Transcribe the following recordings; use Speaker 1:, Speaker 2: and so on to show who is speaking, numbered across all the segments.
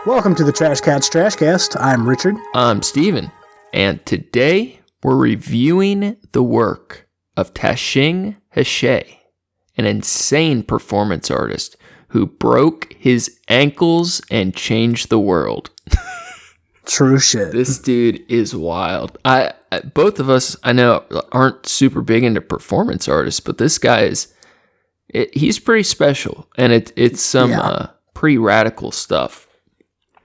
Speaker 1: Welcome to the Trashcats Trashcast. I'm Richard.
Speaker 2: I'm Steven. And today we're reviewing the work of Tehching Hsieh, an insane performance artist who broke his ankles and changed the world.
Speaker 1: True shit.
Speaker 2: This dude is wild. Both of us, I know, aren't super big into performance artists, but this guy he's pretty special, and it's some pretty radical stuff.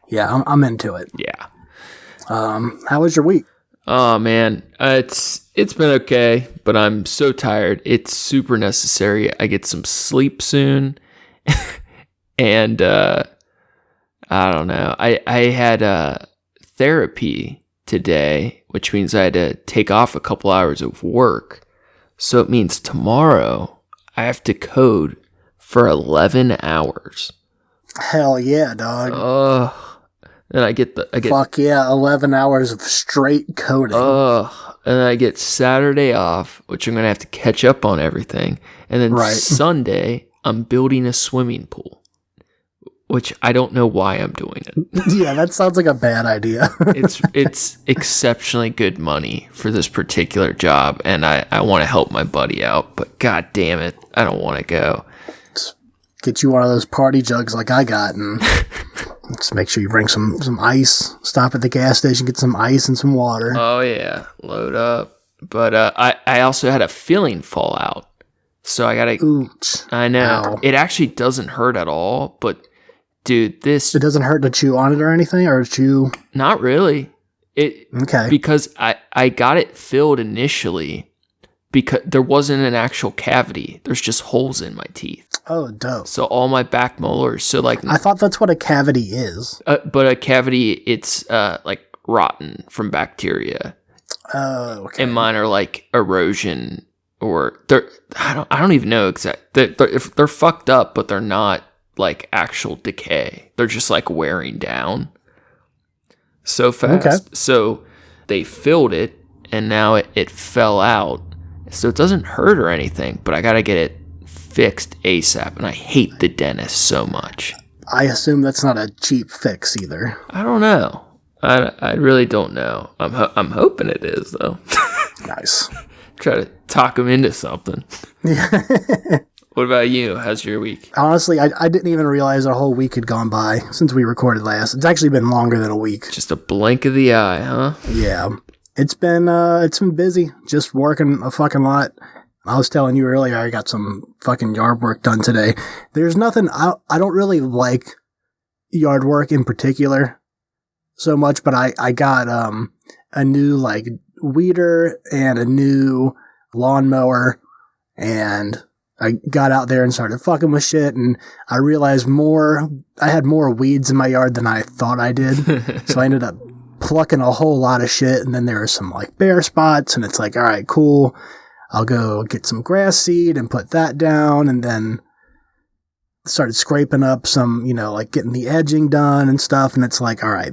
Speaker 1: Yeah, I'm into it.
Speaker 2: Yeah.
Speaker 1: How was your week?
Speaker 2: Oh man, it's been okay, but I'm so tired. It's super necessary I get some sleep soon, and I don't know. I had therapy today, which means I had to take off a couple hours of work. So it means tomorrow I have to code for 11 hours.
Speaker 1: Hell yeah, dog.
Speaker 2: And I get
Speaker 1: fuck yeah, 11 hours of straight coding.
Speaker 2: And I get Saturday off, which I'm gonna have to catch up on everything, and then Sunday I'm building a swimming pool, which I don't know why I'm doing it.
Speaker 1: Yeah, that sounds like a bad idea.
Speaker 2: It's exceptionally good money for this particular job, and I want to help my buddy out, but god damn it, I don't want to go.
Speaker 1: Just get you one of those party jugs like I got, and let's make sure you bring some ice. Stop at the gas station, get some ice and some water.
Speaker 2: Oh yeah, load up. But I also had a filling fall out, so I gotta.
Speaker 1: Ooch.
Speaker 2: I know.
Speaker 1: Ow.
Speaker 2: It actually doesn't hurt at all, but dude, it
Speaker 1: doesn't hurt to chew on it or anything, or chew.
Speaker 2: Not really.
Speaker 1: Okay.
Speaker 2: Because I got it filled initially. Because there wasn't an actual cavity. There's just holes in my teeth.
Speaker 1: Oh, dope.
Speaker 2: So all my back molars. So like
Speaker 1: I thought that's what a cavity is.
Speaker 2: But a cavity, it's like rotten from bacteria.
Speaker 1: Oh, okay.
Speaker 2: And mine are like erosion, or I don't even know exactly. If they're fucked up, but they're not like actual decay. They're just like wearing down so fast. Okay. So they filled it, and now it fell out. So it doesn't hurt or anything, but I gotta get it fixed ASAP, and I hate the dentist so much.
Speaker 1: I assume that's not a cheap fix either.
Speaker 2: I don't know. I really don't know. I'm hoping it is though.
Speaker 1: Nice.
Speaker 2: Try to talk him into something. What about you? How's your week?
Speaker 1: Honestly, I didn't even realize a whole week had gone by since we recorded last. It's actually been longer than a week.
Speaker 2: Just a blink of the eye, huh?
Speaker 1: Yeah. It's been busy, just working a fucking lot. I was telling you earlier, I got some fucking yard work done today. There's nothing, I don't really like yard work in particular so much, but I got a new like weeder and a new lawnmower, and I got out there and started fucking with shit, and I realized I had more weeds in my yard than I thought I did. So I ended up plucking a whole lot of shit, and then there were some like bare spots, and it's like, all right, cool. I'll go get some grass seed and put that down, and then started scraping up some, like getting the edging done and stuff, and it's like, all right,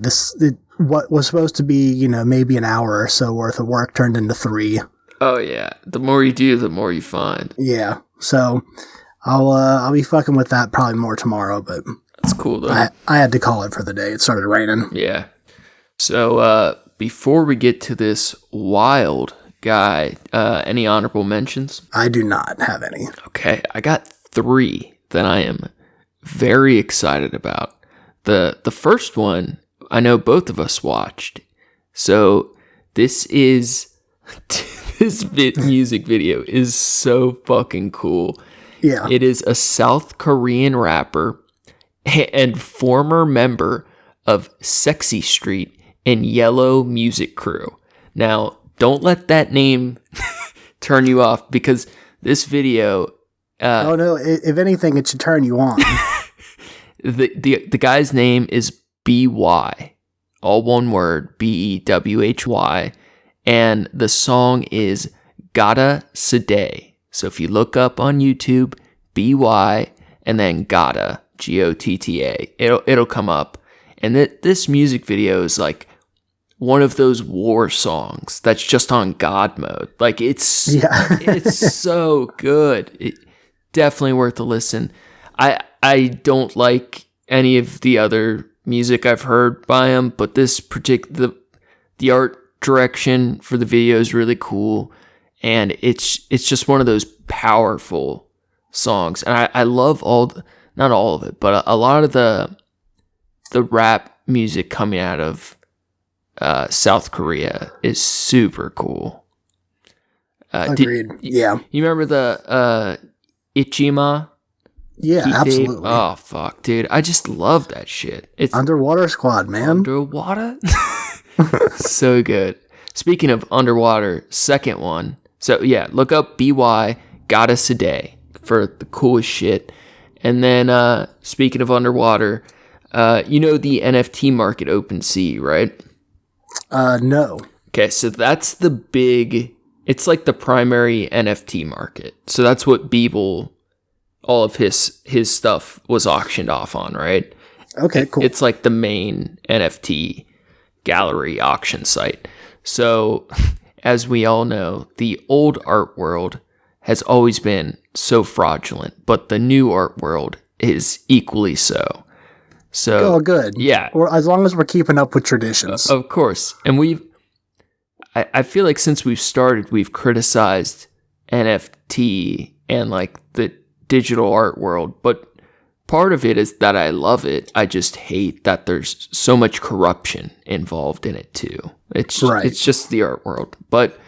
Speaker 1: what was supposed to be, maybe an hour or so worth of work turned into 3.
Speaker 2: Oh yeah, the more you do, the more you find.
Speaker 1: Yeah, so I'll be fucking with that probably more tomorrow, but
Speaker 2: that's cool though.
Speaker 1: I had to call it for the day. It started raining.
Speaker 2: Yeah. So, before we get to this wild guy, any honorable mentions?
Speaker 1: I do not have any.
Speaker 2: Okay, I got 3 that I am very excited about. The first one, I know both of us watched. So, this music video is so fucking cool.
Speaker 1: Yeah.
Speaker 2: It is a South Korean rapper and former member of Sexy Street and Yellow Music Crew. Now, don't let that name turn you off, because this video...
Speaker 1: oh no, if anything, it should turn you on.
Speaker 2: The guy's name is B.Y. All one word, B-E-W-H-Y. And the song is Gotta Today. So if you look up on YouTube, B.Y. and then Gotta, G-O-T-T-A, it'll come up. And this music video is like one of those war songs that's just on God mode. Like it's so good. Definitely worth a listen. I don't like any of the other music I've heard by him, but this particular the art direction for the video is really cool, and it's just one of those powerful songs. And I love not all of it, but a lot of the rap music coming out of South Korea is super cool.
Speaker 1: Agreed. Yeah.
Speaker 2: You remember the Ichima?
Speaker 1: Yeah, absolutely.
Speaker 2: Oh, fuck, dude. I just love that shit. It's
Speaker 1: Underwater Squad, man.
Speaker 2: Underwater? So good. Speaking of underwater, second one. So, yeah, look up BY Goddess a Day for the coolest shit. And then, speaking of underwater, you know the NFT market OpenSea, right?
Speaker 1: No.
Speaker 2: Okay, so that's the big... It's like the primary NFT market. So that's what Beeble... all of his stuff was auctioned off on, right?
Speaker 1: Okay, cool.
Speaker 2: It's like the main NFT gallery auction site. So, as we all know, the old art world has always been so fraudulent, but the new art world is equally so. So,
Speaker 1: good.
Speaker 2: Yeah.
Speaker 1: Or as long as we're keeping up with traditions.
Speaker 2: Of course. And I feel like since we've started, we've criticized NFT and like the digital art world, but part of it is that I love it. I just hate that there's so much corruption involved in it too. It's just the art world. But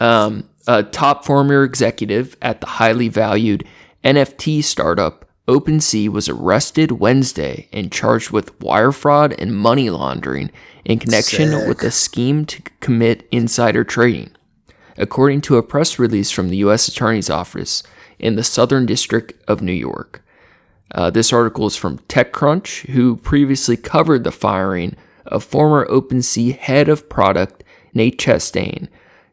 Speaker 2: a top former executive at the highly valued NFT startup OpenSea was arrested Wednesday and charged with wire fraud and money laundering in connection with a scheme to commit insider trading. According to a press release from the U.S. Attorney's Office in the Southern District of New York. This article is from TechCrunch, who previously covered the firing of former OpenSea head of product Nate Chastain.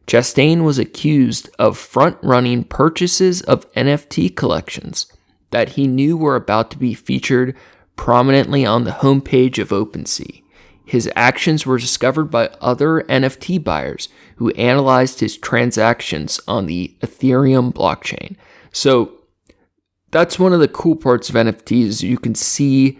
Speaker 2: Chastain was accused of front-running purchases of NFT collections that he knew were about to be featured prominently on the homepage of OpenSea. His actions were discovered by other NFT buyers who analyzed his transactions on the Ethereum blockchain. So that's one of the cool parts of NFTs. You can see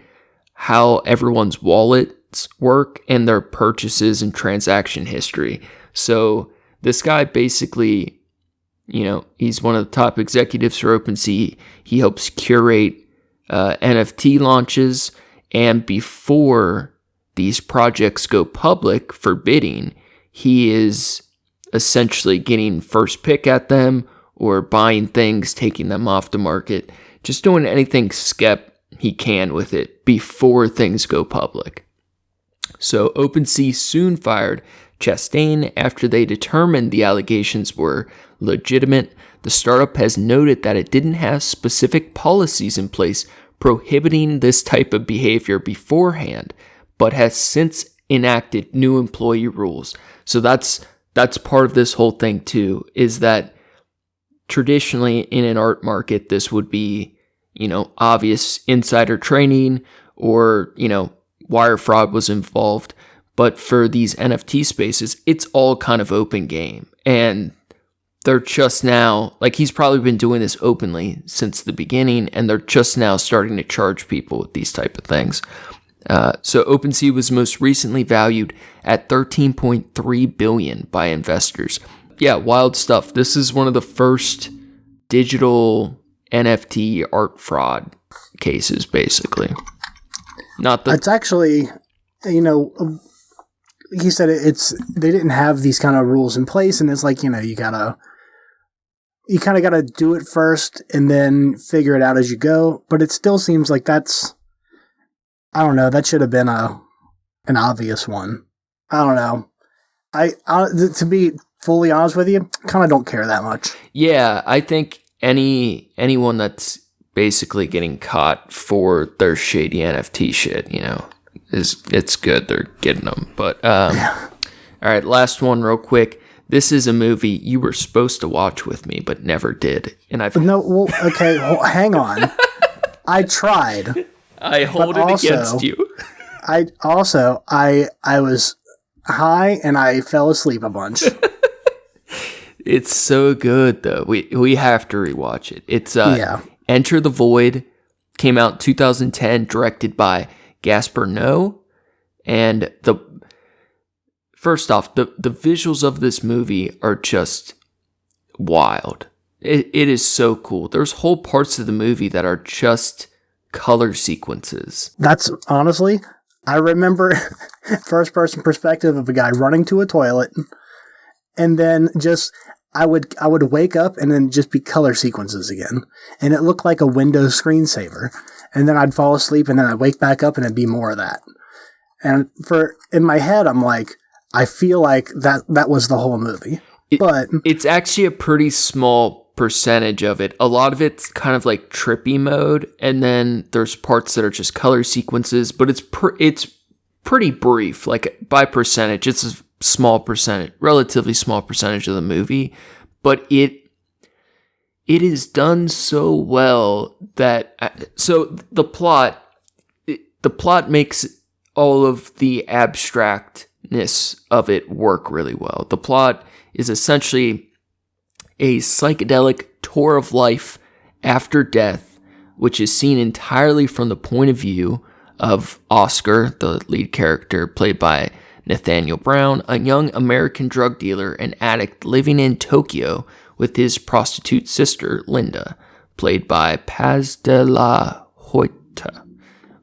Speaker 2: how everyone's wallets work and their purchases and transaction history. So this guy basically, he's one of the top executives for OpenSea. He helps curate NFT launches, and before these projects go public for bidding, he is essentially getting first pick at them or buying things, taking them off the market, just doing anything he can with it before things go public. So OpenSea soon fired Chastain after they determined the allegations were legitimate. The startup has noted that it didn't have specific policies in place prohibiting this type of behavior beforehand, but has since enacted new employee rules. So that's part of this whole thing too, is that traditionally in an art market, this would be, obvious insider trading or, wire fraud was involved. But for these NFT spaces, it's all kind of open game. And they're just now, he's probably been doing this openly since the beginning, and they're just now starting to charge people with these type of things. So OpenSea was most recently valued at $13.3 billion by investors. Yeah, wild stuff. This is one of the first digital NFT art fraud cases, basically.
Speaker 1: It's actually, he said they didn't have these kind of rules in place, and it's like, you kind of gotta do it first and then figure it out as you go. But it still seems like I don't know, that should have been an obvious one. I don't know. I to be fully honest with you, kind of don't care that much. Yeah,
Speaker 2: I think anyone that's basically getting caught for their shady NFT shit, it's good they're getting them. But all right, last one real quick. This is a movie you were supposed to watch with me, but never did. And
Speaker 1: hang on. I tried.
Speaker 2: I hold it against you.
Speaker 1: I was high and I fell asleep a bunch.
Speaker 2: It's so good though. We have to rewatch it. It's Enter the Void, came out in 2010, directed by Gaspar Noé, And first off, the visuals of this movie are just wild. It is so cool. There's whole parts of the movie that are just color sequences.
Speaker 1: That's honestly, I remember first person perspective of a guy running to a toilet, and then just I would wake up and then just be color sequences again, and it looked like a Windows screensaver. And then I'd fall asleep, and then I'd wake back up, and it'd be more of that. And in my head, I'm like, I feel like that was the whole movie. But
Speaker 2: it's actually a pretty small percentage of it. A lot of it's kind of like trippy mode, and then there's parts that are just color sequences, but it's pretty brief. Like by percentage, it's a small percentage, relatively small percentage of the movie, but it is done so well that the plot makes all of the abstractness of it work really well. The plot is essentially a psychedelic tour of life after death, which is seen entirely from the point of view of Oscar, the lead character, played by Nathaniel Brown, a young American drug dealer and addict living in Tokyo with his prostitute sister, Linda, played by Paz de la Hoyta.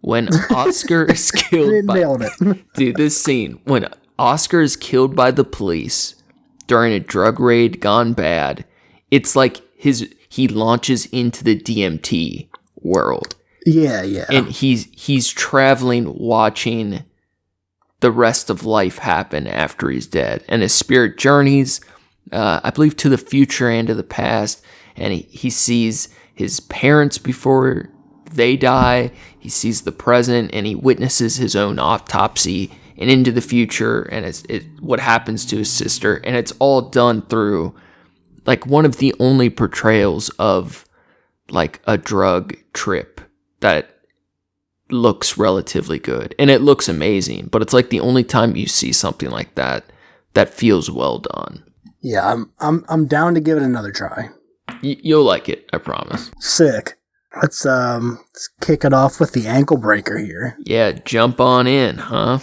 Speaker 2: When Oscar is killed dude, this scene, when Oscar is killed by the police during a drug raid gone bad, it's like he launches into the DMT world.
Speaker 1: Yeah.
Speaker 2: And he's traveling, watching the rest of life happen after he's dead. And his spirit journeys, I believe, to the future and to the past. And he sees his parents before they die. He sees the present, and he witnesses his own autopsy and into the future, and what happens to his sister. And it's all done through like one of the only portrayals of like a drug trip that looks relatively good, and it looks amazing, but it's like the only time you see something like that feels well done.
Speaker 1: Yeah, I'm down to give it another try.
Speaker 2: You'll like it, I promise.
Speaker 1: Sick. Let's kick it off with the Anklebreaker here.
Speaker 2: Yeah, jump on in, huh?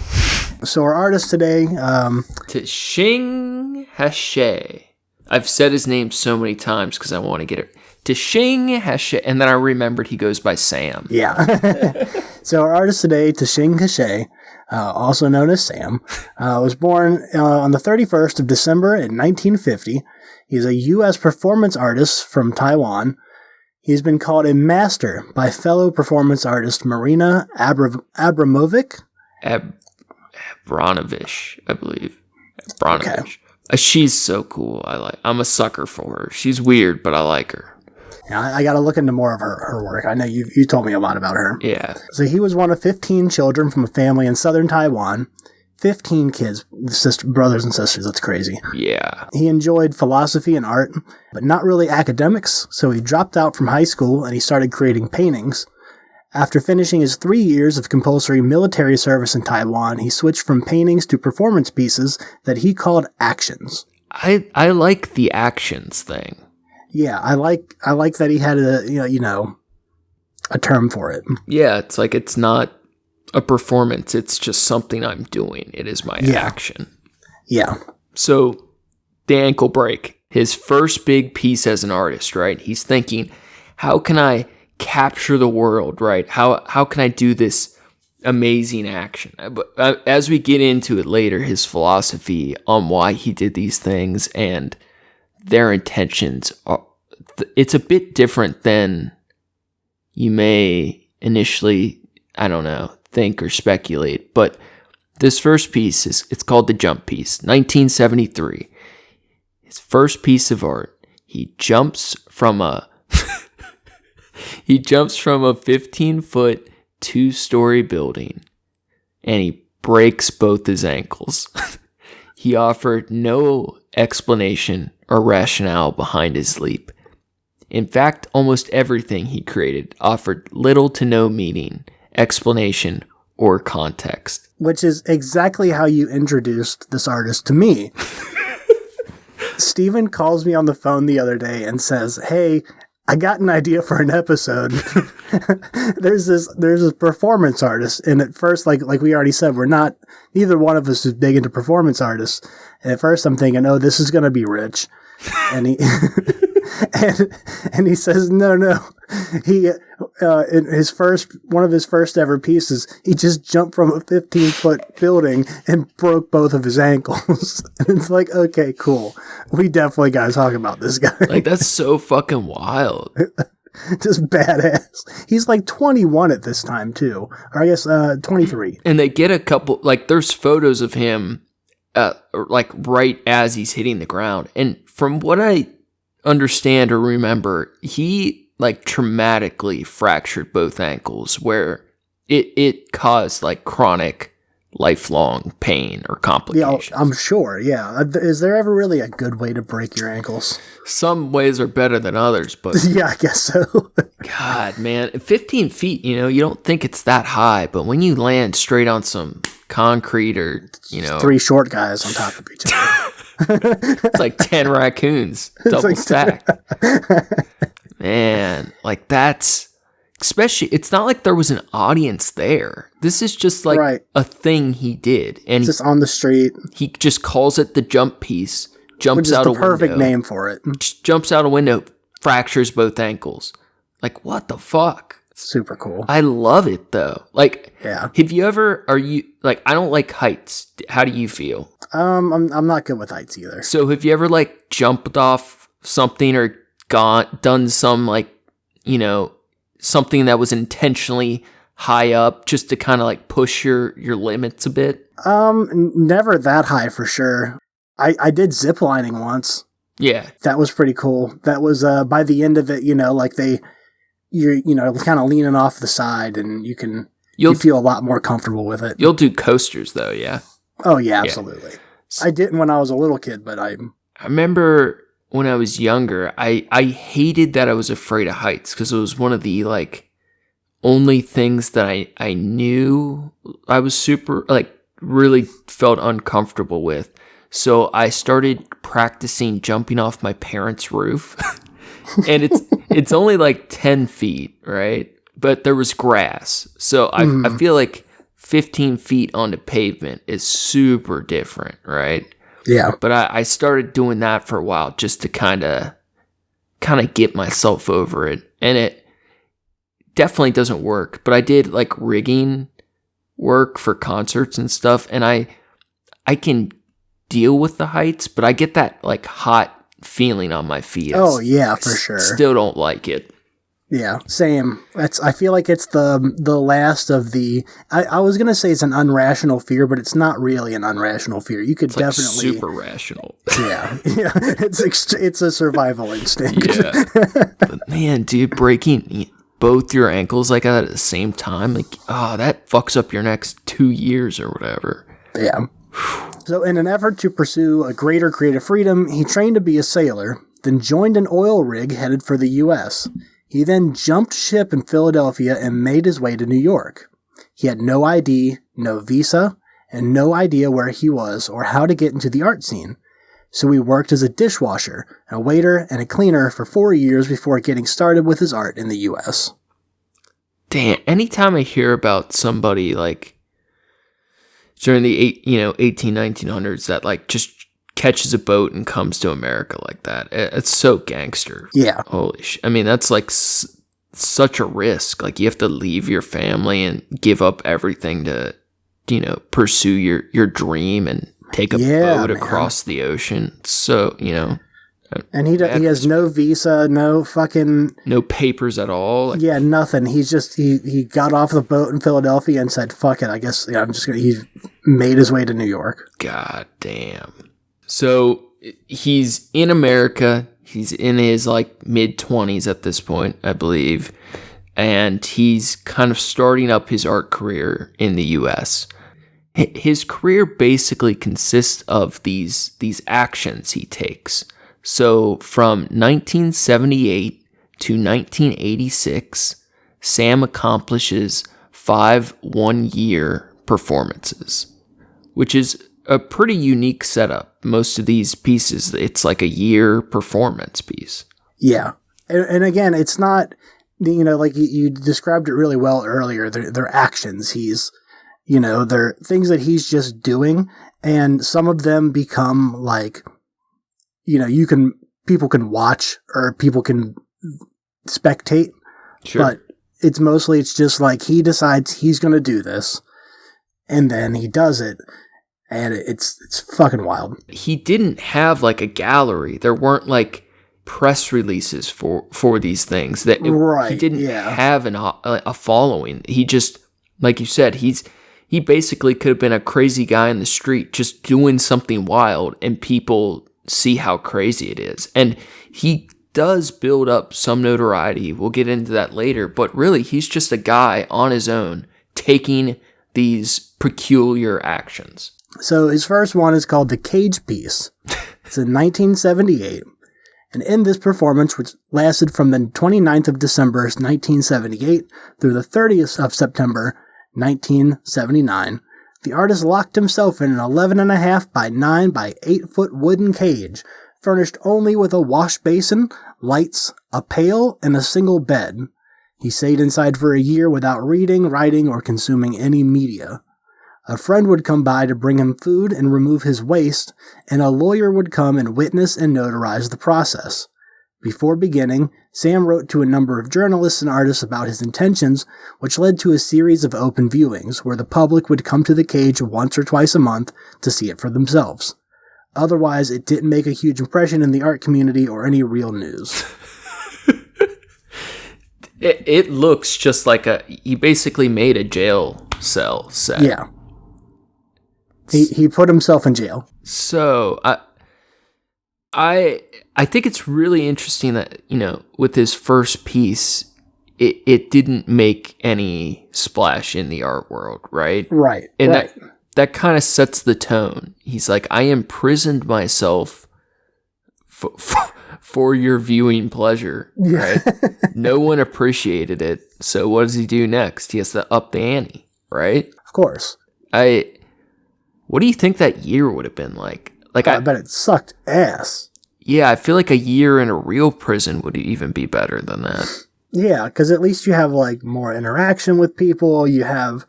Speaker 1: So our artist today,
Speaker 2: Tehching Hsieh. I've said his name so many times because I want to get it. Tehching Hsieh, and then I remembered he goes by Sam.
Speaker 1: Yeah. So our artist today, Tehching Hsieh, also known as Sam, was born on the 31st of December in 1950. He's a U.S. performance artist from Taiwan. He's been called a master by fellow performance artist Marina Abramovic.
Speaker 2: Abranovich, I believe. Abranovich.
Speaker 1: Okay.
Speaker 2: She's so cool. I'm a sucker for her. She's weird, but I like her.
Speaker 1: Yeah, I got to look into more of her work. I know you told me a lot about her.
Speaker 2: Yeah.
Speaker 1: So he was one of 15 children from a family in southern Taiwan. 15 kids, brothers and sisters. That's crazy.
Speaker 2: Yeah.
Speaker 1: He enjoyed philosophy and art, but not really academics, so he dropped out from high school and he started creating paintings. After finishing his 3 years of compulsory military service in Taiwan, he switched from paintings to performance pieces that he called actions.
Speaker 2: I like the actions thing.
Speaker 1: Yeah, I like that he had a term for it.
Speaker 2: Yeah, it's like it's not a performance, it's just something I'm doing. It is my action.
Speaker 1: Yeah.
Speaker 2: So, the ankle break, his first big piece as an artist, right? He's thinking, how can I capture the world, right? How can I do this amazing action? But as we get into it later, his philosophy on why he did these things and their intentions are, it's a bit different than you may initially, I don't know, think or speculate. But this first piece it's called the Jump Piece, 1973. His first piece of art. He jumps from a 15-foot 2-story building, and he breaks both his ankles. He offered no explanation or rationale behind his leap. In fact, almost everything he created offered little to no meaning, explanation, or context.
Speaker 1: Which is exactly how you introduced this artist to me. Steven calls me on the phone the other day and says, hey, I got an idea for an episode. there's this performance artist, and at first, like we already said, neither one of us is big into performance artists. And at first, I'm thinking, oh, this is gonna be Rich, and he and he says, no. He in one of his first ever pieces, he just jumped from a 15-foot building and broke both of his ankles. And it's like, okay, cool. We definitely got to talk about this guy.
Speaker 2: Like, that's so fucking wild.
Speaker 1: Just badass. He's like 21 at this time too, or I guess 23.
Speaker 2: And they get a couple, like, there's photos of him, like right as he's hitting the ground. And from what I understand or remember, he like traumatically fractured both ankles, where it caused like chronic, lifelong pain or complications.
Speaker 1: Yeah, I'm sure. Yeah. Is there ever really a good way to break your ankles?
Speaker 2: Some ways are better than others, but
Speaker 1: yeah, I guess so.
Speaker 2: God, man, 15 feet, you don't think it's that high, but when you land straight on some concrete or,
Speaker 1: three short guys on top of each other.
Speaker 2: It's like 10 raccoons, double stacked. Man, like that's, especially, it's not like there was an audience there. This is just like a thing he did. And
Speaker 1: just on the street.
Speaker 2: He just calls it the jump piece, jumps out a window. Which is the perfect
Speaker 1: name for it.
Speaker 2: Jumps out a window, fractures both ankles. Like, what the fuck?
Speaker 1: Super cool.
Speaker 2: I love it though. Like,
Speaker 1: yeah.
Speaker 2: I don't like heights. How do you feel?
Speaker 1: I'm not good with heights either.
Speaker 2: So have you ever like jumped off something or done some like, something that was intentionally high up just to kind of like push your limits a bit?
Speaker 1: Never that high for sure. I did zip lining once.
Speaker 2: Yeah.
Speaker 1: That was pretty cool. That was, by the end of it, like you're kind of leaning off the side and you feel a lot more comfortable with it.
Speaker 2: You'll do coasters though. Yeah.
Speaker 1: Oh yeah, absolutely. Yeah. I didn't when I was a little kid, but I
Speaker 2: remember when I was younger, I hated that I was afraid of heights because it was one of the like only things that I knew I was super like really felt uncomfortable with. So I started practicing jumping off my parents' roof. And it's only like 10 feet, right? But there was grass. So I feel like 15 feet on the pavement is super different, right?
Speaker 1: Yeah.
Speaker 2: But I started doing that for a while just to kind of get myself over it. And it definitely doesn't work. But I did like rigging work for concerts and stuff. And I can deal with the heights, but I get that like hot feeling on my feet.
Speaker 1: Oh yeah, for sure.
Speaker 2: Still don't like it.
Speaker 1: Yeah, same. I feel like it's the last of the. I was gonna say it's an unrational fear, but it's not really an unrational fear. You could
Speaker 2: it's
Speaker 1: definitely
Speaker 2: like super rational.
Speaker 1: Yeah. It's a survival instinct.
Speaker 2: Yeah, but man, dude, breaking both your ankles like that at the same time, like that fucks up your next 2 years or whatever.
Speaker 1: Yeah. So, in an effort to pursue a greater creative freedom, he trained to be a sailor, then joined an oil rig headed for the U.S. He then jumped ship in Philadelphia and made his way to New York. He had no ID, no visa, and no idea where he was or how to get into the art scene. So he worked as a dishwasher, a waiter, and a cleaner for 4 years before getting started with his art in the U.S.
Speaker 2: Damn, anytime I hear about somebody like during the 1900s that like just catches a boat and comes to America like that, it's so gangster.
Speaker 1: Yeah.
Speaker 2: Holy shit. I mean, that's like such a risk. Like you have to leave your family and give up everything to, pursue your dream and take a boat across the ocean. So,
Speaker 1: and he has no visa, no
Speaker 2: papers at all. Like,
Speaker 1: yeah, nothing. He's just he got off the boat in Philadelphia and said, "Fuck it, I guess I'm just gonna." He made his way to New York.
Speaker 2: God damn. So he's in America. He's in his like mid-20s at this point, I believe, and he's kind of starting up his art career in the U.S. His career basically consists of these actions he takes. So from 1978 to 1986, Sam accomplishes 5 one-year performances, which is a pretty unique setup. Most of these pieces, it's like a year performance piece.
Speaker 1: Yeah. And again, it's not, you know, like you described it really well earlier. They're actions. They're things that he's just doing, and some of them become like, you know, people can watch or people can spectate.
Speaker 2: Sure.
Speaker 1: But it's just like he decides he's going to do this, and then he does it, and it's fucking wild.
Speaker 2: He didn't have like a gallery. There weren't like press releases for these things. That
Speaker 1: right,
Speaker 2: he didn't have a following. He just, like you said, he basically could have been a crazy guy in the street just doing something wild, and people see how crazy it is. And he does build up some notoriety. We'll get into that later, but really he's just a guy on his own taking these peculiar actions.
Speaker 1: So his first one is called The Cage Piece. It's in 1978. And in this performance, which lasted from the 29th of December 1978 through the 30th of September 1979, the artist locked himself in an 11.5 by 9 by 8 foot wooden cage, furnished only with a wash basin, lights, a pail, and a single bed. He stayed inside for a year without reading, writing, or consuming any media. A friend would come by to bring him food and remove his waste, and a lawyer would come and witness and notarize the process. Before beginning, Sam wrote to a number of journalists and artists about his intentions, which led to a series of open viewings, where the public would come to the cage once or twice a month to see it for themselves. Otherwise, it didn't make a huge impression in the art community or any real news.
Speaker 2: It looks just like he basically made a jail cell set.
Speaker 1: Yeah. He put himself in jail.
Speaker 2: So I think it's really interesting that, you know, with his first piece, it didn't make any splash in the art world, right?
Speaker 1: Right.
Speaker 2: And
Speaker 1: right.
Speaker 2: that kind of sets the tone. He's like, I imprisoned myself for your viewing pleasure, right? No one appreciated it. So what does he do next? He has to up the ante, right?
Speaker 1: Of course.
Speaker 2: What do you think that year would have been like? Like,
Speaker 1: I bet it sucked ass.
Speaker 2: Yeah, I feel like a year in a real prison would even be better than that.
Speaker 1: Yeah, because at least you have like more interaction with people. You have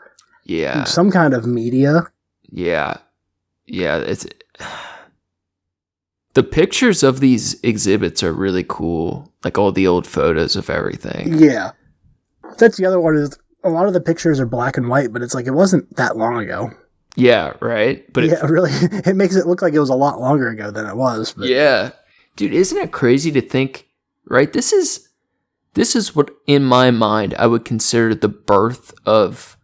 Speaker 1: some kind of media.
Speaker 2: Yeah, it's the pictures of these exhibits are really cool. Like all the old photos of everything.
Speaker 1: Yeah, that's the other one. Is a lot of the pictures are black and white, but it's like it wasn't that long ago.
Speaker 2: Yeah, right. But
Speaker 1: it makes it look like it was a lot longer ago than it was. But.
Speaker 2: Yeah, dude, isn't it crazy to think? Right, this is what in my mind I would consider the birth of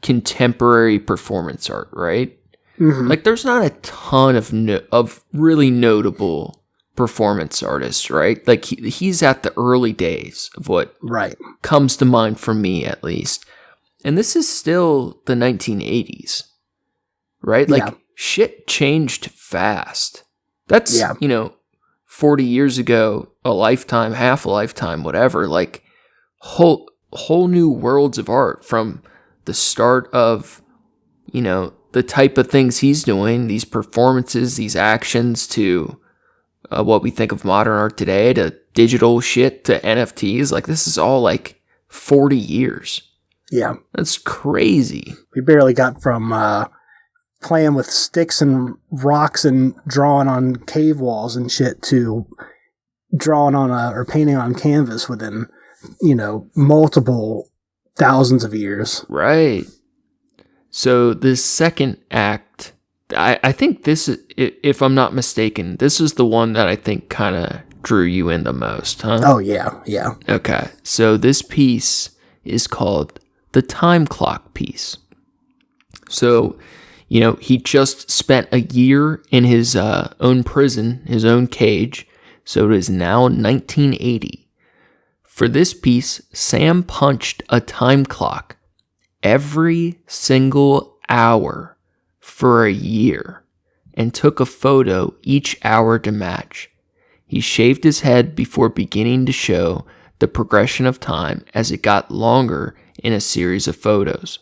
Speaker 2: contemporary performance art. Right, like there's not a ton of really notable performance artists. Right, like he's at the early days of what comes to mind for me at least, and this is still the 1980s. Right? Like, shit changed fast. That's, 40 years ago, a lifetime, half a lifetime, whatever. Like, whole new worlds of art from the start of, the type of things he's doing, these performances, these actions, to what we think of modern art today, to digital shit, to NFTs. Like, this is all, 40 years.
Speaker 1: Yeah.
Speaker 2: That's crazy.
Speaker 1: We barely got from... playing with sticks and rocks and drawing on cave walls and shit to drawing on or painting on canvas within, multiple thousands of years.
Speaker 2: Right. So this second act, I think this is, if I'm not mistaken, this is the one that I think kind of drew you in the most, huh?
Speaker 1: Oh, yeah. Yeah.
Speaker 2: Okay. So this piece is called the Time Clock Piece. So... he just spent a year in his own prison, his own cage, so it is now 1980. For this piece, Sam punched a time clock every single hour for a year and took a photo each hour to match. He shaved his head before beginning to show the progression of time as it got longer in a series of photos.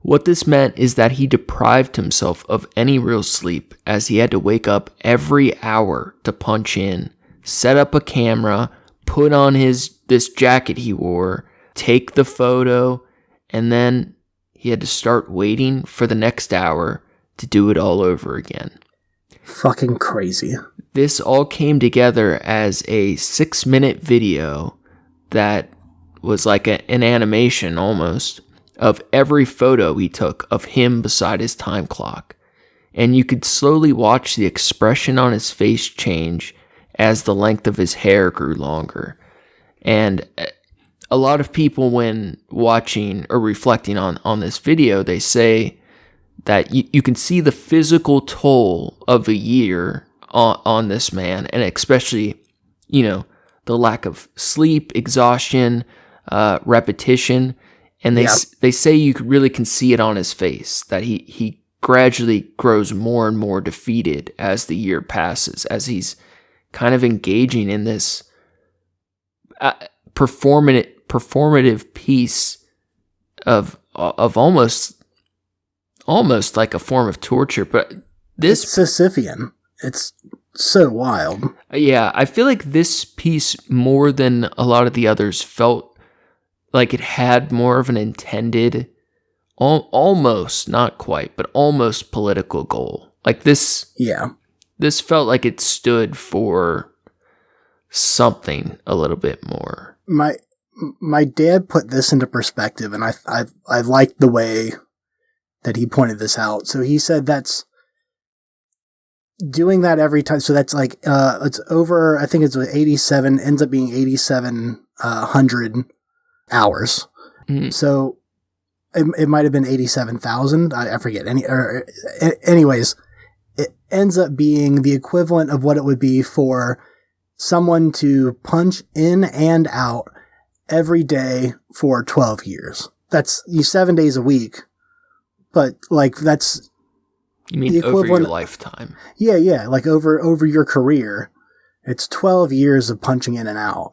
Speaker 2: What this meant is that he deprived himself of any real sleep, as he had to wake up every hour to punch in, set up a camera, put on this jacket he wore, take the photo, and then he had to start waiting for the next hour to do it all over again.
Speaker 1: Fucking crazy.
Speaker 2: This all came together as a 6-minute video that was like an animation almost of every photo he took of him beside his time clock. And you could slowly watch the expression on his face change as the length of his hair grew longer. And a lot of people, when watching or reflecting on this video, they say that you can see the physical toll of a year on this man, and especially, the lack of sleep, exhaustion, repetition. And they say you really can see it on his face, that he gradually grows more and more defeated as the year passes, as he's kind of engaging in this performative piece of almost like a form of torture. But this
Speaker 1: it's Sisyphean. It's so wild.
Speaker 2: Yeah, I feel like this piece, more than a lot of the others, felt like it had more of an intended, almost, not quite, but almost political goal. Like this.
Speaker 1: Yeah.
Speaker 2: This felt like it stood for something a little bit more.
Speaker 1: My dad put this into perspective, and I liked the way that he pointed this out. So he said that's doing that every time. So that's like it's over. I think it's 87. Ends up being 8,700 hours. Mm-hmm. So it might have been 87,000. I forget. Anyways, it ends up being the equivalent of what it would be for someone to punch in and out every day for 12 years. That's 7 days a week. But like that's
Speaker 2: you mean over your lifetime?
Speaker 1: Yeah, like over your career, it's 12 years of punching in and out.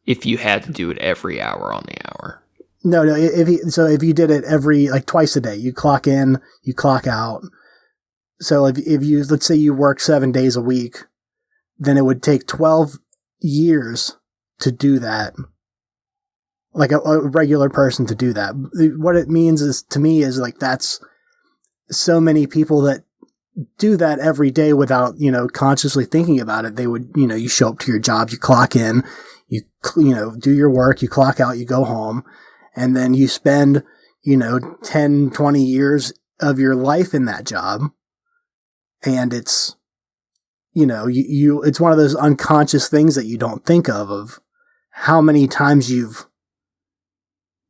Speaker 2: If you had to do it every hour on the hour.
Speaker 1: No. If you did it every twice a day, you clock in, you clock out. So if you, let's say you work 7 days a week, then it would take 12 years to do that. Like a regular person to do that. What it means is, to me, is like that's so many people that do that every day without, consciously thinking about it. They would, you show up to your job, you clock in, you do your work, you clock out, you go home, and then you spend, 10, 20 years of your life in that job. And it's, it's one of those unconscious things that you don't think of how many times you've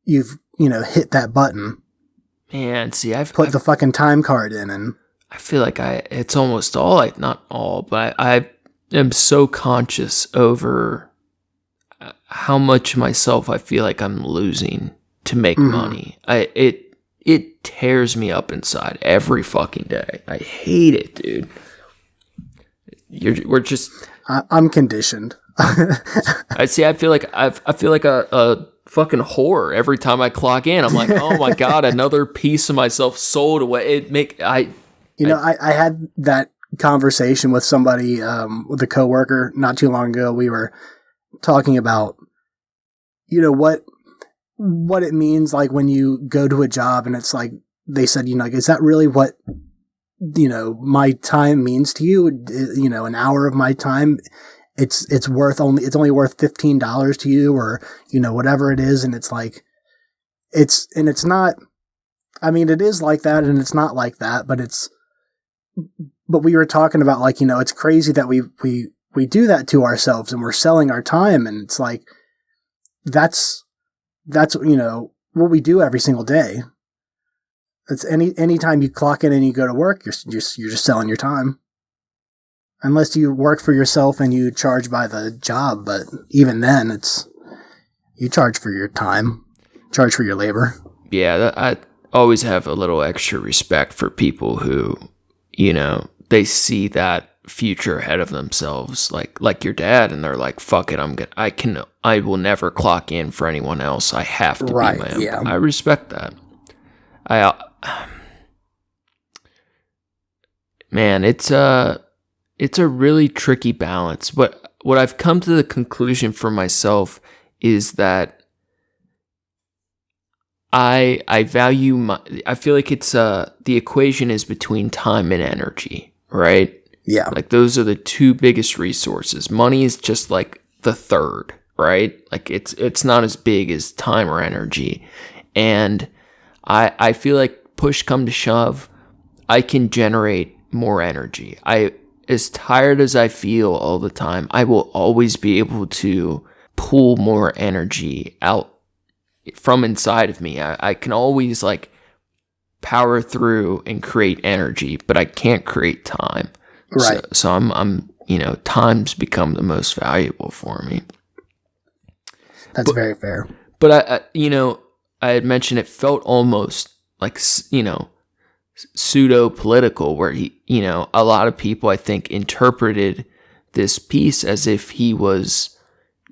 Speaker 1: hit that button.
Speaker 2: Man, see, I've
Speaker 1: put the fucking time card in, and
Speaker 2: I feel like it's almost all, like not all, but I am so conscious over how much myself I feel like I'm losing to make money. It tears me up inside every fucking day. I hate it, dude. We're just.
Speaker 1: I'm conditioned.
Speaker 2: I feel like a fucking whore every time I clock in. I'm like, oh my god, another piece of myself sold away. I
Speaker 1: had that conversation with somebody, with a coworker not too long ago. We were talking about, what it means, like when you go to a job and it's like, they said, is that really what, my time means to you? An hour of my time, it's only worth $15 to you, or, whatever it is. And it's like, it's not, I mean, it is like that and it's not like that, but we were talking about, like, it's crazy that we do that to ourselves and we're selling our time. And it's like, that's, what we do every single day. It's any time you clock in and you go to work, you're just selling your time. Unless you work for yourself and you charge by the job, but even then, you charge for your time, charge for your labor.
Speaker 2: Yeah, I always have a little extra respect for people who, they see that future ahead of themselves, like your dad, and they're like, "Fuck it, I will never clock in for anyone else. I have to be my own." Yeah. I respect that. Man, it's a really tricky balance. But what I've come to the conclusion for myself is that I value I feel like it's the equation is between time and energy, right?
Speaker 1: Yeah.
Speaker 2: Like those are the two biggest resources. Money is just like the third, right? Like it's not as big as time or energy. And I feel like push come to shove, I can generate more energy. As tired as I feel all the time, I will always be able to pull more energy out from inside of me. I can always like power through and create energy, but I can't create time.
Speaker 1: Right.
Speaker 2: So I'm time's become the most valuable for me.
Speaker 1: That's very fair.
Speaker 2: But I had mentioned it felt almost like, pseudo political, where a lot of people I think interpreted this piece as if he was,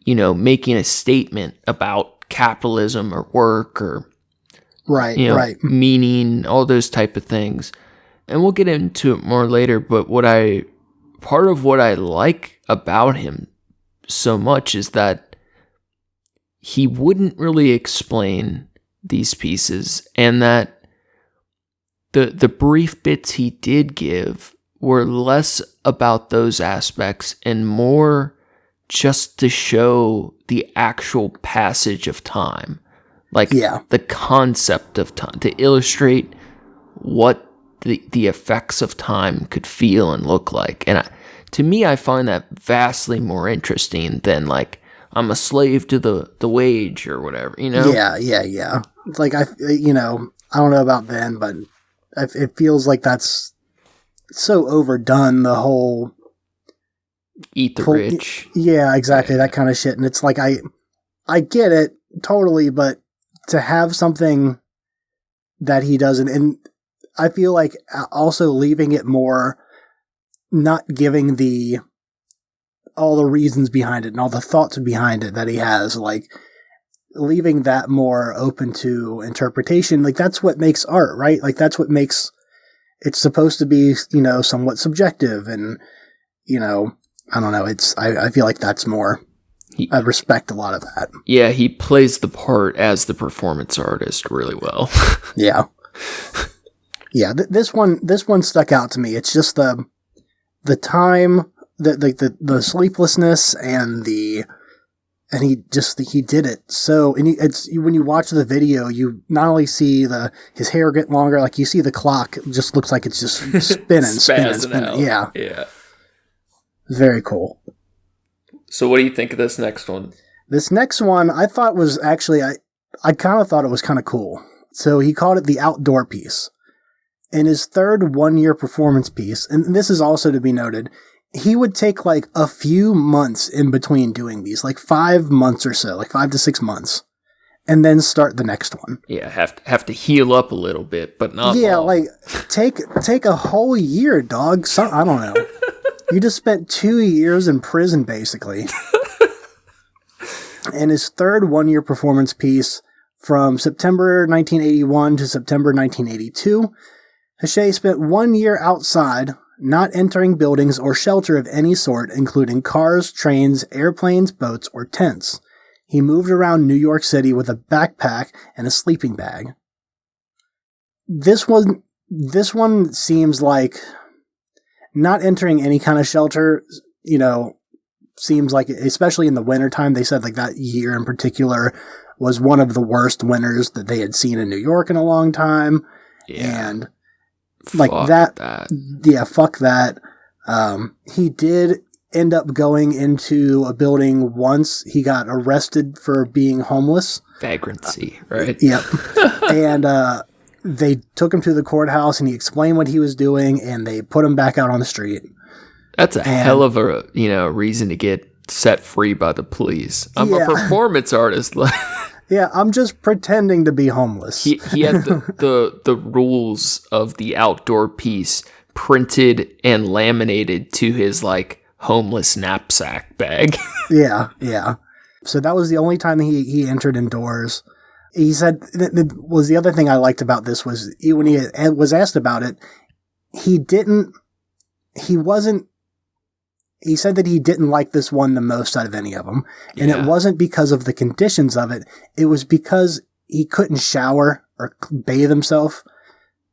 Speaker 2: making a statement about capitalism or work or
Speaker 1: right.
Speaker 2: meaning, all those type of things. And we'll get into it more later, but part of what I like about him so much is that he wouldn't really explain these pieces, and that the brief bits he did give were less about those aspects and more just to show the actual passage of time. Like the concept of time, to illustrate what the effects of time could feel and look like. And to me, I find that vastly more interesting than like, I'm a slave to the wage or whatever,
Speaker 1: Yeah. It's like, I don't know about then, but it feels like that's so overdone, the whole
Speaker 2: eat the rich.
Speaker 1: Yeah, exactly. That kind of shit. And it's like, I get it totally, but to have something that he doesn't, and I feel like also leaving it more, not giving all the reasons behind it and all the thoughts behind it that he has, like leaving that more open to interpretation. Like that's what makes art, right? Like that's what makes it's supposed to be, somewhat subjective, and, I don't know. I feel like that's more, I respect a lot of that.
Speaker 2: Yeah. He plays the part as the performance artist really well.
Speaker 1: Yeah. Yeah. This one stuck out to me. It's just the time, the sleeplessness and he did it. So, and it's when you watch the video, you not only see his hair get longer, like you see the clock, it just looks like it's just spinning. Yeah.
Speaker 2: Yeah.
Speaker 1: Very cool.
Speaker 2: So what do you think of this next one?
Speaker 1: This next one, I thought was actually, I kind of thought it was kind of cool. So he called it the outdoor piece. In his third 1-year performance piece, and this is also to be noted, he would take like a few months in between doing these, like 5 months or so, like 5 to 6 months, and then start the next one.
Speaker 2: Yeah, have to heal up a little bit, but not long.
Speaker 1: Like take a whole year, dog. I don't know. You just spent 2 years in prison, basically. And his third 1-year performance piece, from September 1981 to September 1982, Hsieh spent 1 year outside, not entering buildings or shelter of any sort, including cars, trains, airplanes, boats, or tents. He moved around New York City with a backpack and a sleeping bag. This one seems like not entering any kind of shelter, seems like, especially in the wintertime, they said like that year in particular was one of the worst winters that they had seen in New York in a long time.
Speaker 2: Yeah.
Speaker 1: And like
Speaker 2: fuck
Speaker 1: that. Yeah, fuck that. He did end up going into a building once. He got arrested for being homeless.
Speaker 2: Vagrancy, right?
Speaker 1: Yep. And they took him to the courthouse, and he explained what he was doing, and they put him back out on the street.
Speaker 2: That's a hell of a reason to get set free by the police. I'm a performance artist.
Speaker 1: Yeah, I'm just pretending to be homeless.
Speaker 2: He had the rules of the outdoor piece printed and laminated to his like homeless knapsack bag. Yeah.
Speaker 1: So that was the only time he entered indoors. He said was the other thing I liked about this was when he was asked about it, he he said that he didn't like this one the most out of any of them. And
Speaker 2: Yeah.
Speaker 1: it wasn't because of the conditions of it. It was because he couldn't shower or bathe himself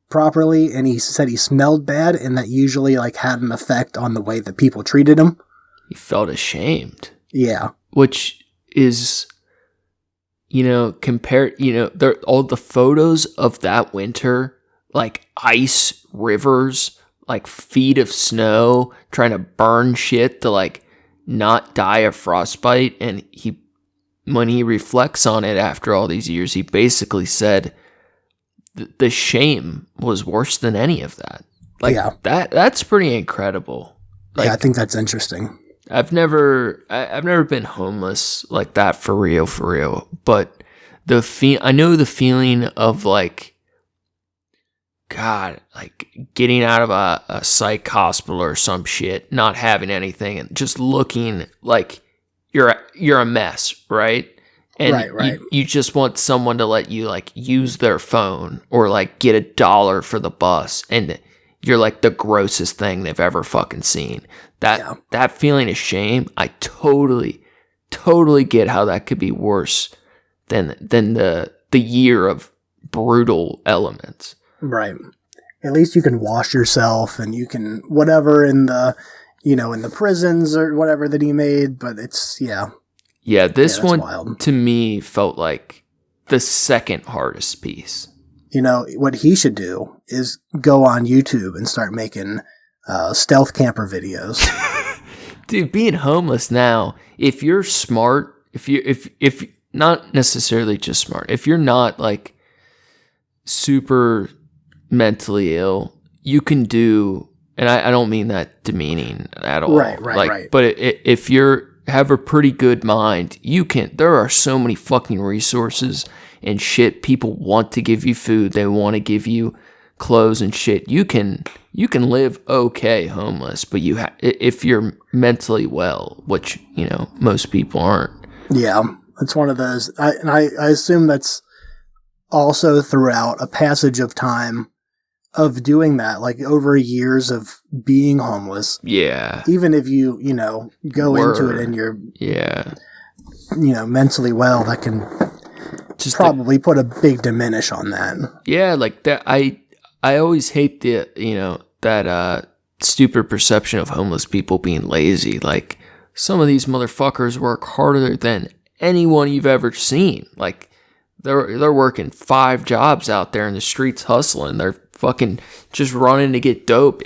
Speaker 1: properly. And he said he smelled bad, and that usually like had an effect on the way that people treated him.
Speaker 2: He felt ashamed.
Speaker 1: Yeah.
Speaker 2: Which is, compared, all the photos of that winter, like ice rivers, like feet of snow, trying to burn shit to like not die of frostbite. And when he reflects on it after all these years, he basically said the shame was worse than any of that. Like that's pretty incredible. Like,
Speaker 1: yeah, I think that's interesting.
Speaker 2: I've never been homeless like that for real, but I know the feeling of like, God, like getting out of a psych hospital or some shit, not having anything, and just looking like you're a mess, right? And
Speaker 1: right.
Speaker 2: You just want someone to let you like use their phone or like get $1 for the bus, and you're like the grossest thing they've ever fucking seen. That feeling of shame, I totally get how that could be worse than the year of brutal elements.
Speaker 1: Right. At least you can wash yourself, and you can whatever in the in the prisons or whatever that he made, but it's
Speaker 2: Yeah, this one
Speaker 1: wild.
Speaker 2: To me felt like the second hardest piece.
Speaker 1: What he should do is go on YouTube and start making stealth camper videos.
Speaker 2: Dude, being homeless now, if you're smart, if not necessarily just smart, if you're not like super mentally ill, you can do, and I don't mean that demeaning at all. Right. But if you're have a pretty good mind, there are so many fucking resources and shit. People want to give you food, they want to give you clothes and shit. You can live okay homeless, but if you're mentally well, which most people aren't.
Speaker 1: Yeah, it's one of those. I assume that's also throughout a passage of time of doing that, like over years of being homeless.
Speaker 2: Yeah.
Speaker 1: Even if you go into it and you're mentally well, that can just probably put a big diminish on that.
Speaker 2: Yeah, like that. I always hate that stupid perception of homeless people being lazy. Like, some of these motherfuckers work harder than anyone you've ever seen. Like, they're working 5 jobs out there in the streets hustling. They're fucking just running to get dope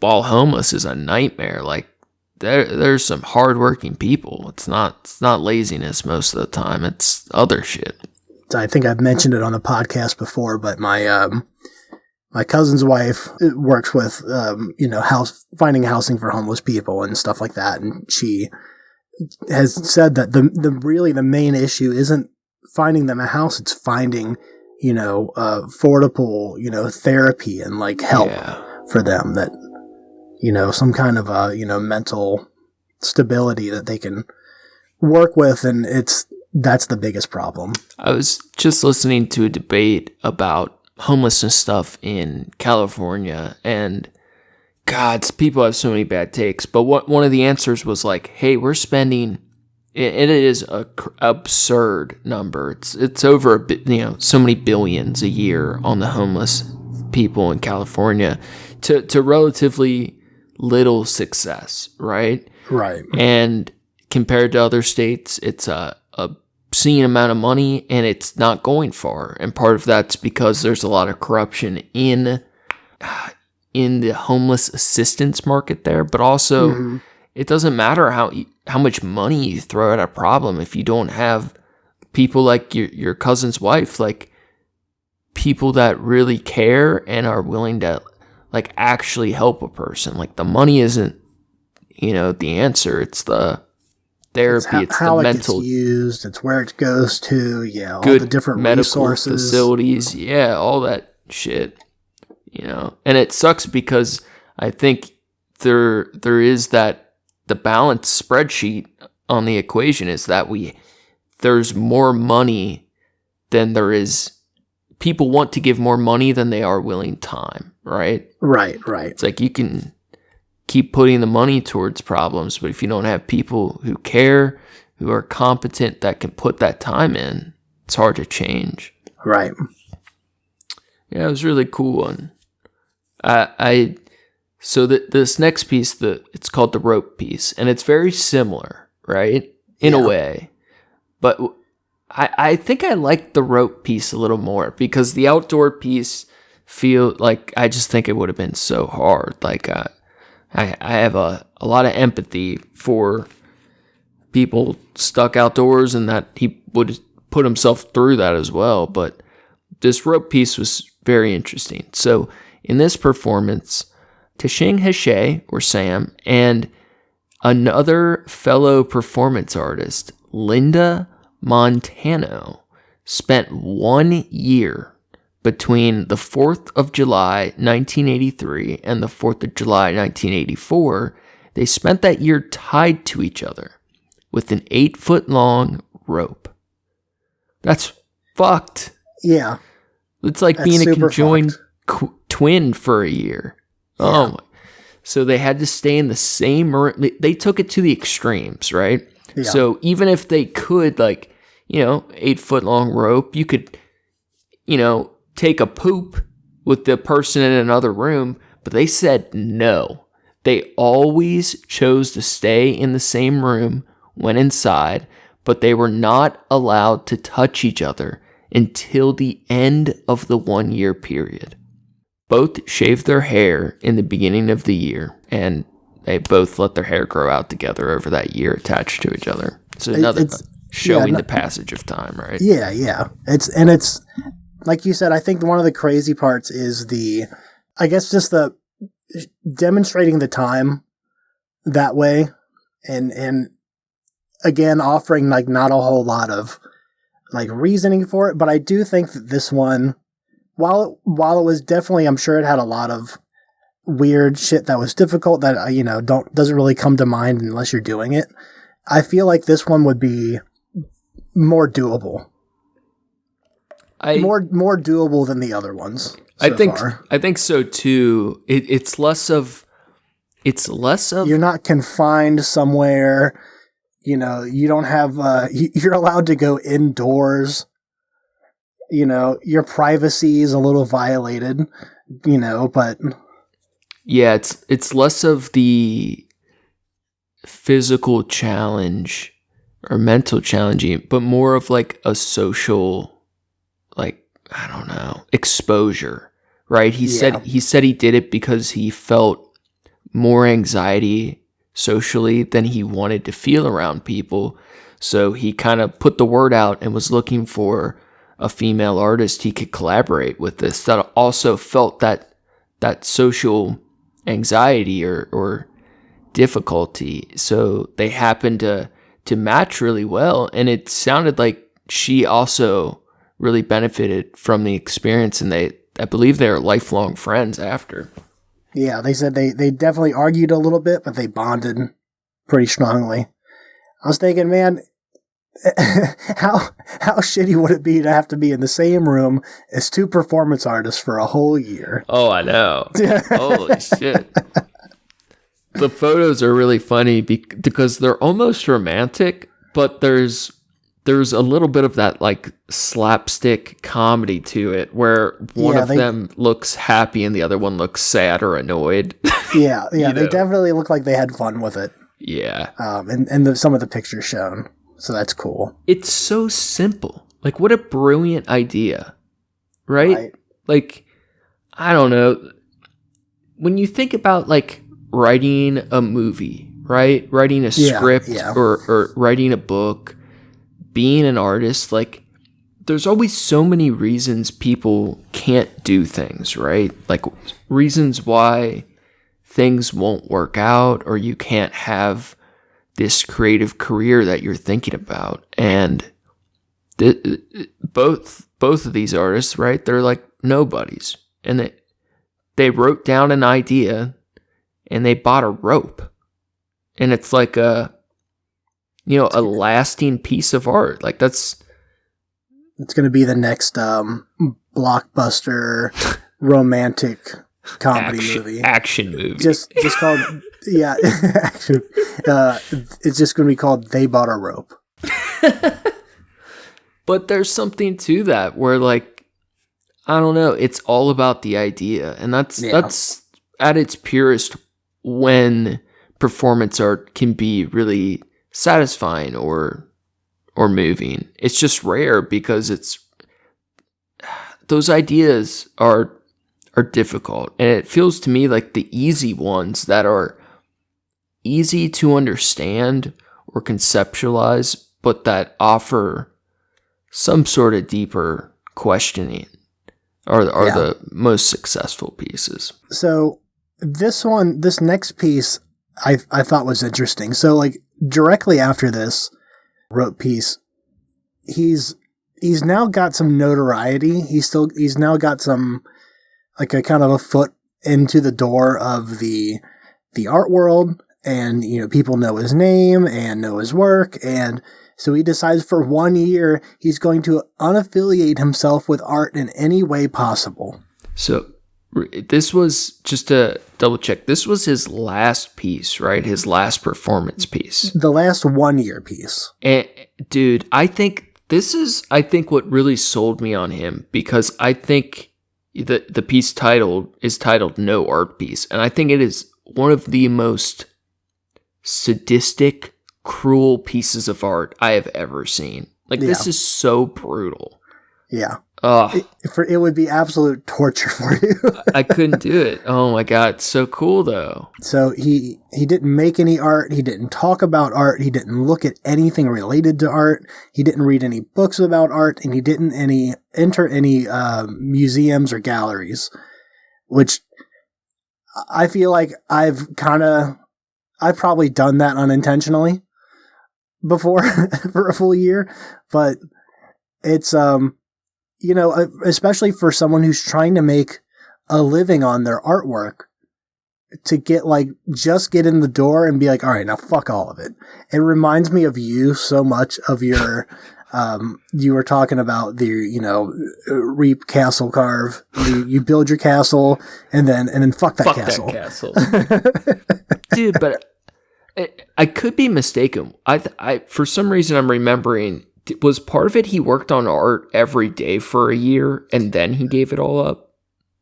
Speaker 2: while homeless is a nightmare. Like, there's some hardworking people. It's not laziness most of the time. It's other shit.
Speaker 1: I think I've mentioned it on the podcast before, but my cousin's wife works with finding housing for homeless people and stuff like that, and she has said that the main issue isn't finding them a house; it's finding affordable therapy and like help for them, that some kind of mental stability that they can work with, and that's the biggest problem.
Speaker 2: I was just listening to a debate about homelessness stuff in California, and God, people have so many bad takes, but one of the answers was like, hey, we're spending, it is a absurd number. It's over so many billions a year on the homeless people in California to relatively little success, right?
Speaker 1: Right.
Speaker 2: And compared to other states, it's a obscene amount of money, and it's not going far. And part of that's because there's a lot of corruption in the homeless assistance market there, but also it doesn't matter how much money you throw at a problem if you don't have people like your cousin's wife, like people that really care and are willing to like actually help a person. Like, the money isn't the answer. It's the therapy, it's
Speaker 1: how
Speaker 2: the
Speaker 1: it
Speaker 2: mental
Speaker 1: gets used, it's where it goes to, all
Speaker 2: good
Speaker 1: the different
Speaker 2: medical
Speaker 1: resources,
Speaker 2: facilities, all that shit, and it sucks because I think there is that the balance spreadsheet on the equation is that there's more money than there is. People want to give more money than they are willing time, right?
Speaker 1: Right.
Speaker 2: It's like you can keep putting the money towards problems, but if you don't have people who care, who are competent, that can put that time in, it's hard to change.
Speaker 1: Right.
Speaker 2: Yeah, it was really cool. And this next piece, it's called the rope piece, and it's very similar, right? In a way. But I think I like the rope piece a little more because the outdoor piece I just think it would have been so hard. Like, I have a lot of empathy for people stuck outdoors and that he would put himself through that as well. But this rope piece was very interesting. So in this performance, Tehching Hsieh, or Sam, and another fellow performance artist, Linda Montano, spent 1 year between the 4th of July, 1983 and the 4th of July, 1984. They spent that year tied to each other with an 8-foot-long rope. That's fucked.
Speaker 1: Yeah.
Speaker 2: It's like being a conjoined twin for a year. Yeah. Oh my. So they had to stay in the same room. They took it to the extremes, right? Yeah. So even if they could, 8-foot-long rope, you could, take a poop with the person in another room, but they said no. They always chose to stay in the same room, went inside, but they were not allowed to touch each other until the end of the 1 year period. Both shaved their hair in the beginning of the year, and they both let their hair grow out together over that year attached to each other. So it's showing the passage of time, right?
Speaker 1: Yeah, yeah. It's like you said, I think one of the crazy parts is just the demonstrating the time that way, and again, offering not a whole lot of reasoning for it. But I do think that this one, while it was definitely, I'm sure it had a lot of weird shit that was difficult that doesn't really come to mind unless you're doing it. I feel like this one would be more doable. More doable than the other ones.
Speaker 2: I think so too. It's less of
Speaker 1: you're not confined somewhere. You don't have you're allowed to go indoors. Your privacy is a little violated, but
Speaker 2: yeah, it's less of the physical challenge or mental challenging, but more of a social, I don't know, exposure, right? He said he did it because he felt more anxiety socially than he wanted to feel around people. So he kind of put the word out and was looking for a female artist he could collaborate with this that also felt that social anxiety or difficulty. So they happened to match really well, and it sounded like she also really benefited from the experience, and I believe they're lifelong friends after.
Speaker 1: Yeah, they said they definitely argued a little bit, but they bonded pretty strongly. I was thinking, man, how shitty would it be to have to be in the same room as two performance artists for a whole year?
Speaker 2: Oh, I know. Holy shit. The photos are really funny because they're almost romantic, but there's a little bit of that slapstick comedy to it where one of them looks happy and the other one looks sad or annoyed.
Speaker 1: Yeah, they definitely look like they had fun with it.
Speaker 2: Yeah.
Speaker 1: And some of the pictures shown. So that's cool.
Speaker 2: It's so simple. What a brilliant idea. Right? I don't know. When you think about writing a movie, right? Writing a script or writing a book, being an artist, there's always so many reasons people can't do things, right? Reasons why things won't work out or you can't have this creative career that you're thinking about. And both of these artists, right? They're nobodies. And they wrote down an idea and they bought a rope. And it's a lasting piece of art. It's
Speaker 1: going to be the next blockbuster romantic comedy movie.
Speaker 2: Action movie.
Speaker 1: Just called Yeah, actually, it's just going to be called They Bought a Rope.
Speaker 2: But there's something to that where, like, I don't know, it's all about the idea. And that's at its purest when performance art can be really satisfying or moving. It's just rare because those ideas are difficult. And it feels to me like the easy ones that are easy to understand or conceptualize, but that offer some sort of deeper questioning are the most successful pieces.
Speaker 1: So this next piece I thought was interesting. So like directly after this rope piece, he's now got some notoriety. He's now got some, like, a kind of a foot into the door of the art world, and, you know, people know his name and know his work, and so he decides for 1 year he's going to unaffiliate himself with art in any way possible.
Speaker 2: So this was, just to double check, this was his last piece, right? His last performance piece.
Speaker 1: The last 1 year piece.
Speaker 2: And dude, I think this is what really sold me on him, because I think the piece is titled No Art Piece, and I think it is one of the most sadistic, cruel pieces of art I have ever seen. Like, this is so brutal.
Speaker 1: Yeah. It would be absolute torture for you.
Speaker 2: I couldn't do it. Oh my God. So cool though.
Speaker 1: So he didn't make any art. He didn't talk about art. He didn't look at anything related to art. He didn't read any books about art, and he didn't enter any museums or galleries, which I feel like I've probably done that unintentionally before for a full year, but it's, you know, especially for someone who's trying to make a living on their artwork, to just get in the door and be like, all right, now fuck all of it. It reminds me of you so much, of your, you were talking about the, you know, reap, castle, carve. You build your castle and then fuck that castle.
Speaker 2: Dude, but I could be mistaken. I for some reason I'm remembering, was part of it he worked on art every day for a year and then he gave it all up?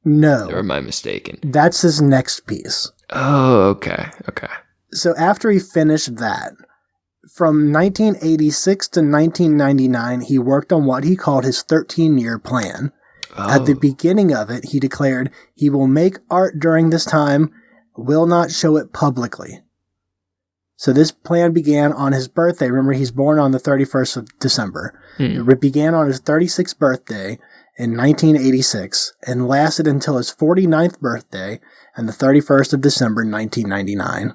Speaker 1: No.
Speaker 2: Or am I mistaken?
Speaker 1: That's his next piece.
Speaker 2: Oh, okay.
Speaker 1: So after he finished that, from 1986 to 1999, he worked on what he called his 13-year plan. Oh. At the beginning of it, he declared he will make art during this time, will not show it publicly. So this plan began on his birthday. Remember, he's born on the 31st of December. It began on his 36th birthday in 1986 and lasted until his 49th birthday and the 31st of December 1999.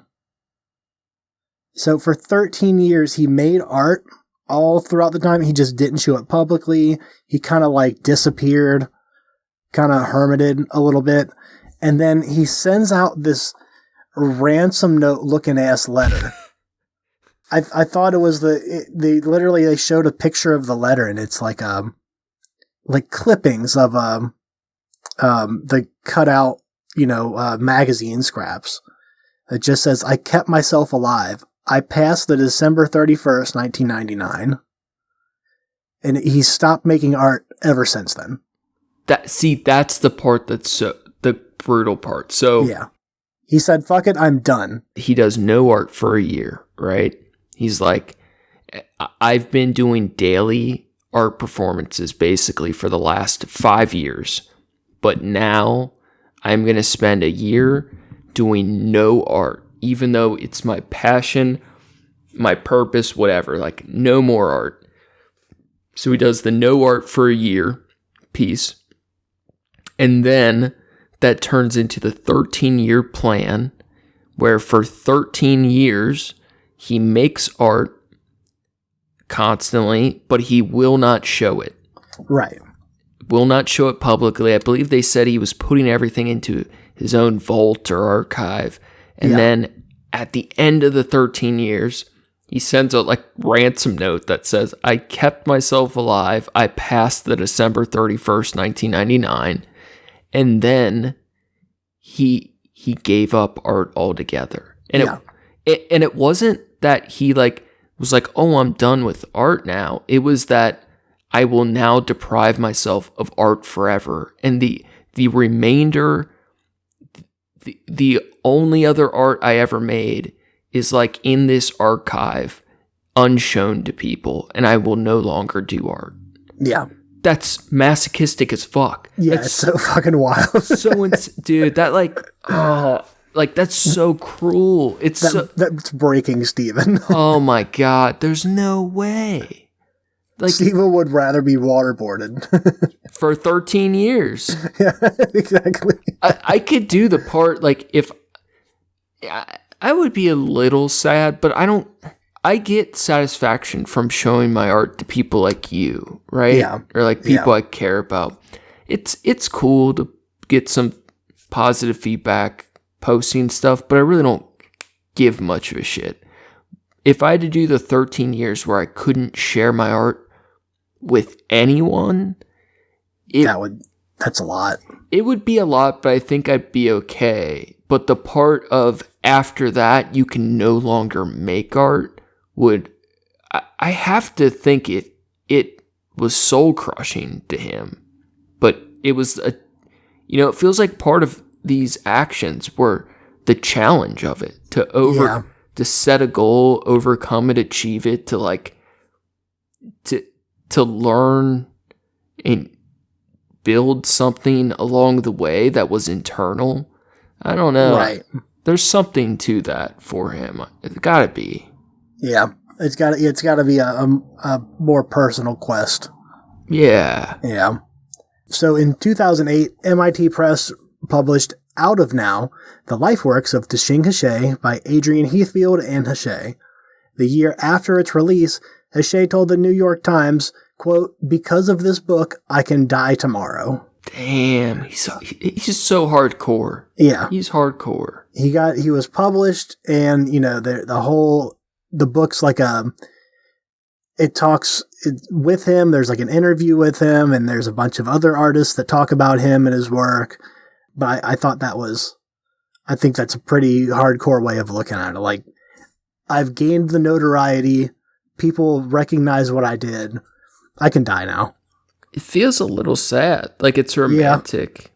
Speaker 1: So for 13 years, he made art all throughout the time. He just didn't show it publicly. He kind of like disappeared, kind of hermited a little bit. And then he sends out this ransom note looking ass letter. I thought it was they showed a picture of the letter, and it's like clippings of the cutout, you know, magazine scraps. It just says, I kept myself alive. I passed the December 31st, 1999. And he stopped making art ever since then.
Speaker 2: That's the part that's the brutal part. So
Speaker 1: yeah. He said, fuck it, I'm done.
Speaker 2: He does no art for a year, right? He's like, I've been doing daily art performances basically for the last 5 years. But now I'm going to spend a year doing no art, even though it's my passion, my purpose, whatever, like no more art. So he does the no art for a year piece. And then that turns into the 13-year plan, where for 13 years, he makes art constantly, but he will not show it.
Speaker 1: Right.
Speaker 2: Will not show it publicly. I believe they said he was putting everything into his own vault or archive. And then at the end of the 13 years, he sends a ransom note that says, I kept myself alive. I passed the December 31st, 1999. And then he gave up art altogether. And it wasn't that he like was like, oh, I'm done with art now. It was that I will now deprive myself of art forever. And the remainder, the only other art I ever made is like in this archive, unshown to people, and I will no longer do art.
Speaker 1: Yeah.
Speaker 2: That's masochistic as fuck.
Speaker 1: Yeah,
Speaker 2: that's
Speaker 1: it's so fucking wild.
Speaker 2: Dude, that like that's so cruel.
Speaker 1: That's breaking Steven.
Speaker 2: Oh my god, there's no way. Like
Speaker 1: Steven would rather be waterboarded
Speaker 2: for 13 years.
Speaker 1: Yeah, exactly.
Speaker 2: I could do the part like if I would be a little sad, but I get satisfaction from showing my art to people like you, right?
Speaker 1: Yeah.
Speaker 2: Or like people I care about. It's cool to get some positive feedback, posting stuff, but I really don't give much of a shit. If I had to do the 13 years where I couldn't share my art with anyone,
Speaker 1: that's a lot. It
Speaker 2: would be a lot, but I think I'd be okay. But the part of after that you can no longer make art I have to think it was soul crushing to him. But it was it feels like part of these actions were the challenge of it to set a goal, overcome it, achieve it, to like to learn and build something along the way that was internal. I don't know.
Speaker 1: Right.
Speaker 2: There's something to that for him. It's gotta be.
Speaker 1: Yeah. It's gotta be a more personal quest.
Speaker 2: Yeah.
Speaker 1: Yeah. So in 2008, MIT Press published Out of Now, The Life Works of Tehching Hsieh by Adrian Heathfield and Hsieh. The year after its release, Hsieh told the New York Times, quote, "Because of this book, I can die tomorrow."
Speaker 2: Damn, he's just so hardcore.
Speaker 1: Yeah.
Speaker 2: He's hardcore.
Speaker 1: He was published, and, the book's like it talks with him. There's like an interview with him, and there's a bunch of other artists that talk about him and his work. But I think that's a pretty hardcore way of looking at it. Like, I've gained the notoriety. People recognize what I did. I can die now.
Speaker 2: It feels a little sad. Like it's romantic.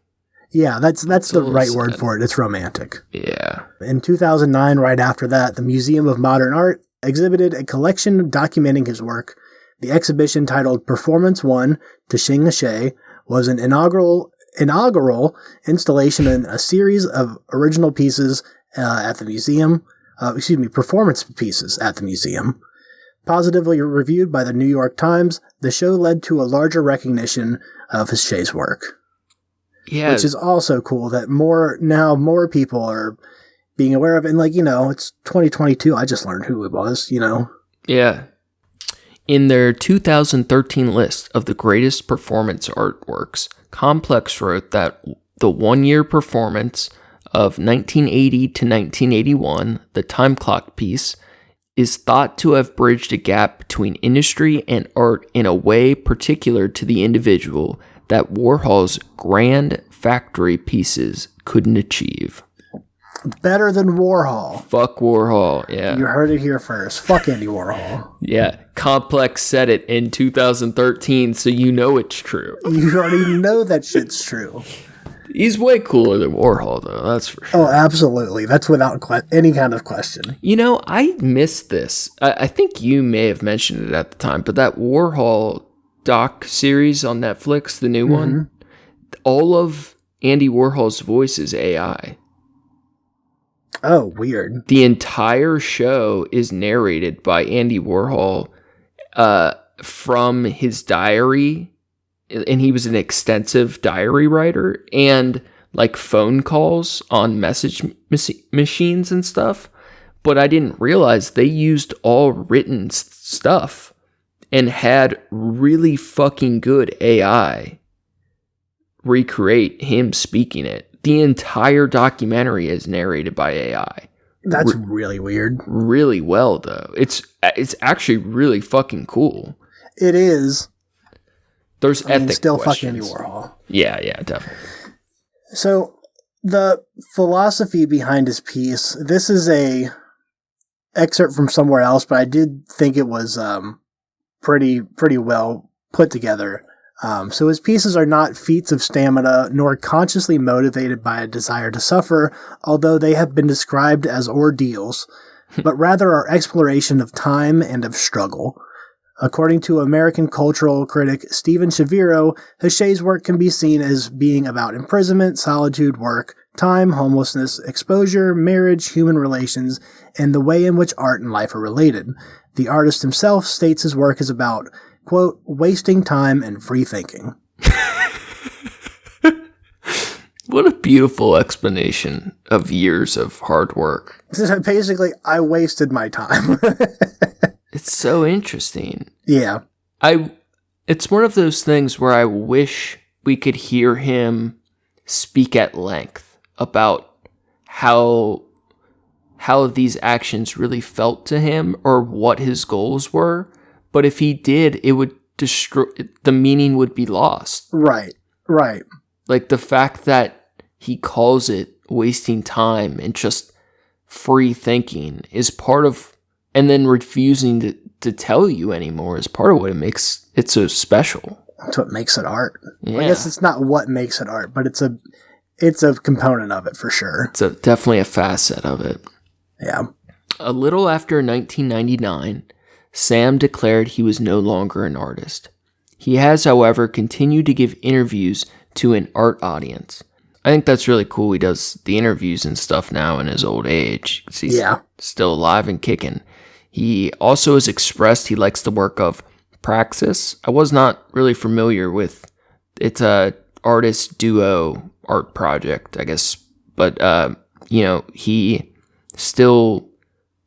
Speaker 1: Yeah, that's the right word for it. It's romantic.
Speaker 2: Yeah.
Speaker 1: In 2009, right after that, the Museum of Modern Art exhibited a collection documenting his work. The exhibition, titled Performance 1, Tehching Hsieh, was an inaugural installation in a series of original pieces at the museum. Performance pieces at the museum. Positively reviewed by the New York Times, the show led to a larger recognition of Hsieh's work.
Speaker 2: Yeah.
Speaker 1: Which is also cool that more people are being aware of it. And it's 2022. I just learned who it was,
Speaker 2: Yeah. In their 2013 list of the greatest performance artworks, Complex wrote that the one-year performance of 1980 to 1981, the time clock piece, is thought to have bridged a gap between industry and art in a way particular to the individual that Warhol's grand factory pieces couldn't achieve.
Speaker 1: Better than Warhol.
Speaker 2: Fuck Warhol, yeah.
Speaker 1: You heard it here first. Fuck Andy Warhol.
Speaker 2: Yeah, Complex said it in 2013, so you know it's true.
Speaker 1: You already know that shit's true.
Speaker 2: He's way cooler than Warhol, though, that's for sure.
Speaker 1: Oh, absolutely. That's without any kind of question.
Speaker 2: I missed this. I think you may have mentioned it at the time, but that Warhol doc series on Netflix, the new one, all of Andy Warhol's voice is AI.
Speaker 1: Oh, weird.
Speaker 2: The entire show is narrated by Andy Warhol from his diary, and he was an extensive diary writer, and like phone calls on message machines and stuff. But I didn't realize they used all written stuff and had really fucking good AI recreate him speaking it. The entire documentary is narrated by AI.
Speaker 1: That's really weird.
Speaker 2: Really well, though. It's actually really fucking cool.
Speaker 1: It is.
Speaker 2: There's ethics.
Speaker 1: Still fucking Andy Warhol.
Speaker 2: Yeah, definitely.
Speaker 1: So The philosophy behind his piece, this is a excerpt from somewhere else, but I did think it was pretty well put together. So his pieces are not feats of stamina, nor consciously motivated by a desire to suffer, although they have been described as ordeals, but rather are exploration of time and of struggle. According to American cultural critic Stephen Shaviro, Hsieh's work can be seen as being about imprisonment, solitude, work, time, homelessness, exposure, marriage, human relations, and the way in which art and life are related. The artist himself states his work is about, quote, wasting time and free thinking.
Speaker 2: What a beautiful explanation of years of hard work.
Speaker 1: Basically, I wasted my time.
Speaker 2: It's so interesting.
Speaker 1: Yeah.
Speaker 2: It's one of those things where I wish we could hear him speak at length about how these actions really felt to him or what his goals were. But if he did, it would destroy, the meaning would be lost.
Speaker 1: Right.
Speaker 2: Like the fact that he calls it wasting time and just free thinking is part of, and then refusing to tell you anymore is part of what it makes it so special.
Speaker 1: That's what makes it art.
Speaker 2: Yeah.
Speaker 1: I guess it's not what makes it art, but it's a component of it for sure.
Speaker 2: It's definitely a facet of it.
Speaker 1: Yeah.
Speaker 2: A little after 1999, Sam declared he was no longer an artist. He has, however, continued to give interviews to an art audience. I think that's really cool. He does the interviews and stuff now in his old age. He's still alive and kicking. He also has expressed he likes the work of Praxis. I was not really familiar with, it's a artist duo art project, I guess. But, he still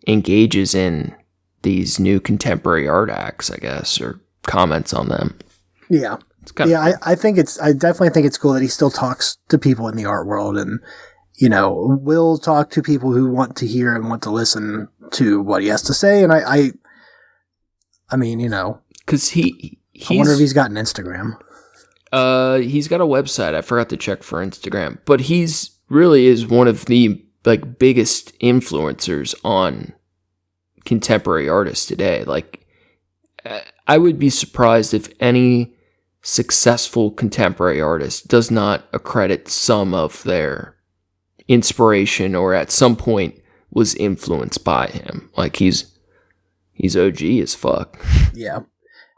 Speaker 2: engages in these new contemporary art acts, I guess, or comments on them.
Speaker 1: Yeah. I definitely think it's cool that he still talks to people in the art world and, will talk to people who want to hear and want to listen to what he has to say. And I mean,
Speaker 2: because I
Speaker 1: wonder if he's got an Instagram.
Speaker 2: He's got a website. I forgot to check for Instagram, but he's really is one of the biggest influencers on contemporary artists today. Like, I would be surprised if any successful contemporary artist does not accredit some of their inspiration or at some point was influenced by him. Like, he's OG as fuck.
Speaker 1: Yeah.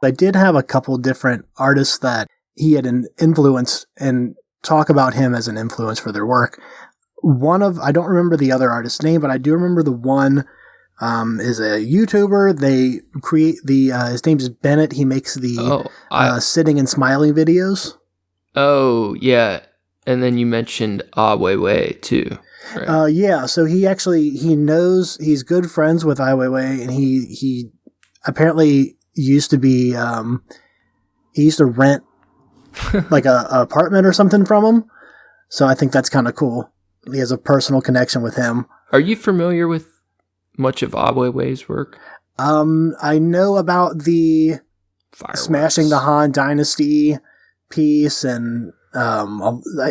Speaker 1: I did have a couple different artists that he had influenced and talk about him as an influence for their work. I don't remember the other artist's name, but I do remember the one is a YouTuber. They create his name is Bennett. He makes the sitting and smiling videos. Oh,
Speaker 2: yeah. And then you mentioned Ah Weiwei too. Right?
Speaker 1: Yeah. So he's good friends with Ai Weiwei, and he apparently used to be, he used to rent like a apartment or something from him. So I think that's kind of cool. He has a personal connection with him.
Speaker 2: Are you familiar with much of Ah Weiwei's work?
Speaker 1: I know about the
Speaker 2: Fireworks.
Speaker 1: Smashing the Han Dynasty piece, and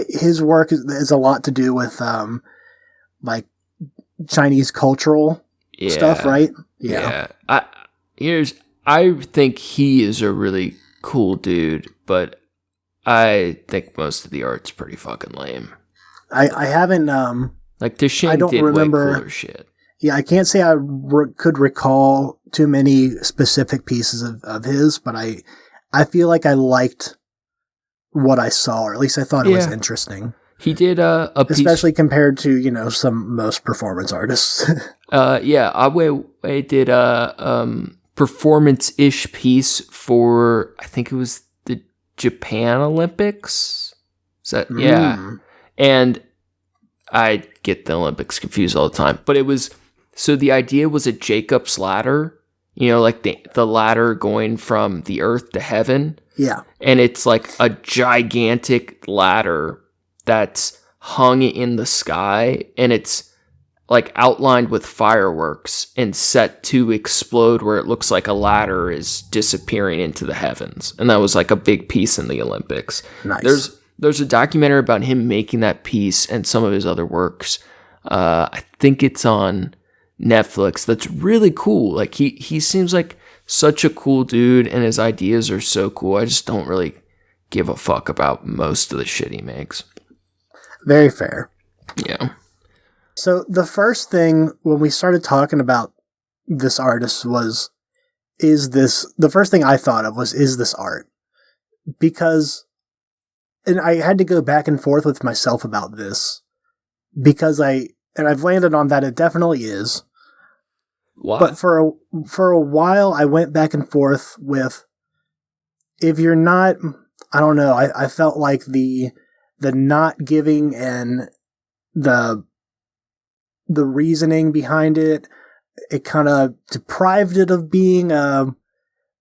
Speaker 1: his work is a lot to do with like Chinese cultural stuff, right?
Speaker 2: Yeah. I think he is a really cool dude, but I think most of the art's pretty fucking lame.
Speaker 1: I haven't
Speaker 2: like Tehching did remember, way cooler shit.
Speaker 1: Yeah, I can't say I could recall too many specific pieces of his, but I feel like I liked what I saw, or at least I thought it was interesting.
Speaker 2: He did a piece,
Speaker 1: especially compared to most performance artists.
Speaker 2: Ah Weiwei did a performance-ish piece for, I think it was the Japan Olympics. Is that yeah? And I get the Olympics confused all the time, but it was, so the idea was a Jacob's ladder, like the ladder going from the earth to heaven.
Speaker 1: Yeah.
Speaker 2: And it's like a gigantic ladder that's hung in the sky, and it's like outlined with fireworks and set to explode where it looks like a ladder is disappearing into the heavens. And that was like a big piece in the Olympics.
Speaker 1: Nice.
Speaker 2: there's a documentary about him making that piece and some of his other works. I think it's on Netflix. That's really cool. Like he seems like such a cool dude, and his ideas are so cool. I just don't really give a fuck about most of the shit he makes.
Speaker 1: Very fair.
Speaker 2: Yeah.
Speaker 1: So the first thing when we started talking about this artist was, the first thing I thought of was, is this art? Because, and I had to go back and forth with myself about this, because I've landed on that it definitely is.
Speaker 2: Why?
Speaker 1: But for a while, I went back and forth with, if you're not, I don't know, I felt like the not giving and the reasoning behind it kind of deprived it of being a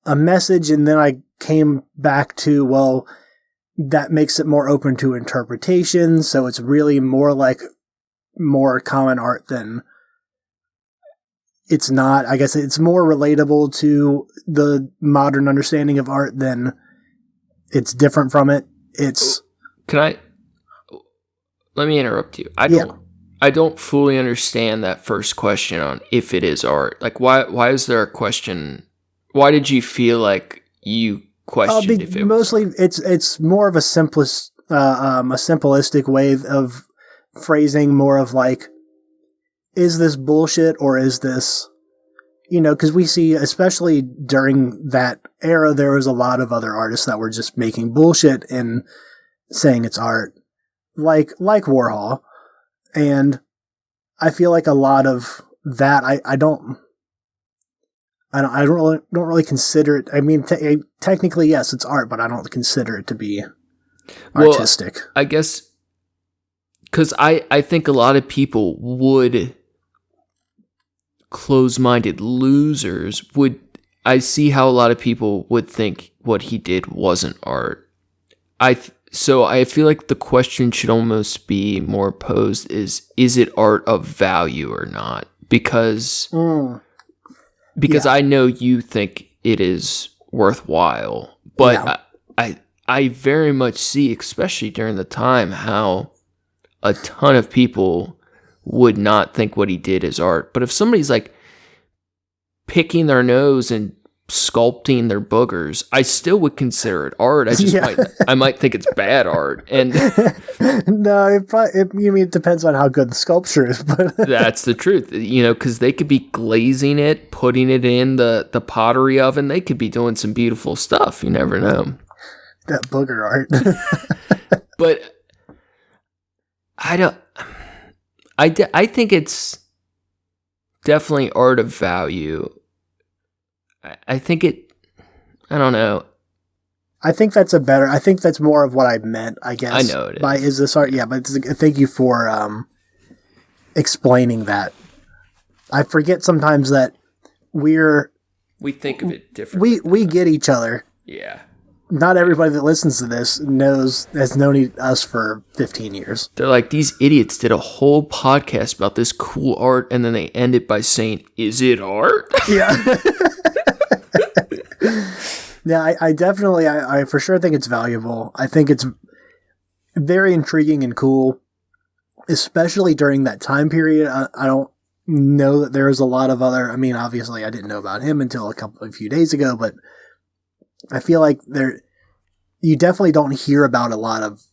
Speaker 1: message. And then I came back to, well, that makes it more open to interpretation. So it's really more like more common art than it's not. I guess it's more relatable to the modern understanding of art than it's different from it.
Speaker 2: Let me interrupt you. I don't fully understand that first question on if it is art. Like, why is there a question? Why did you feel like you questioned if it
Speaker 1: mostly
Speaker 2: was art?
Speaker 1: It's more of a simplistic way of phrasing, more of like, is this bullshit or is this, because we see, especially during that era, there was a lot of other artists that were just making bullshit and saying it's art, like Warhol. And I feel like a lot of that, I don't really consider it. I mean, technically, yes, it's art, but I don't consider it to be artistic.
Speaker 2: Well, I guess because I think a lot of people would, close-minded losers I see how a lot of people would think what he did wasn't art. So I feel like the question should almost be more posed is it art of value or not? Because I know you think it is worthwhile, but yeah. I very much see, especially during the time, how a ton of people would not think what he did is art. But if somebody's like picking their nose and sculpting their boogers, I still would consider it art. I might think it's bad art. And
Speaker 1: no, it depends on how good the sculpture is, but
Speaker 2: that's the truth, because they could be glazing it, putting it in the pottery oven. They could be doing some beautiful stuff. You never know.
Speaker 1: That booger art.
Speaker 2: But I think it's definitely art of value. I think I don't know.
Speaker 1: I think that's more of what I meant, I guess.
Speaker 2: I know it is.
Speaker 1: Is this art? Yeah, but thank you for explaining that. I forget sometimes that we
Speaker 2: think of it differently.
Speaker 1: We get each other.
Speaker 2: Yeah.
Speaker 1: Not everybody that listens to this has known us for 15 years.
Speaker 2: They're like, these idiots did a whole podcast about this cool art, and then they end it by saying, is it art?
Speaker 1: Yeah. Yeah, I definitely, I for sure think it's valuable. I think it's very intriguing and cool, especially during that time period. I don't know that there's a lot of other, obviously I didn't know about him until a few days ago, but I feel like you definitely don't hear about a lot of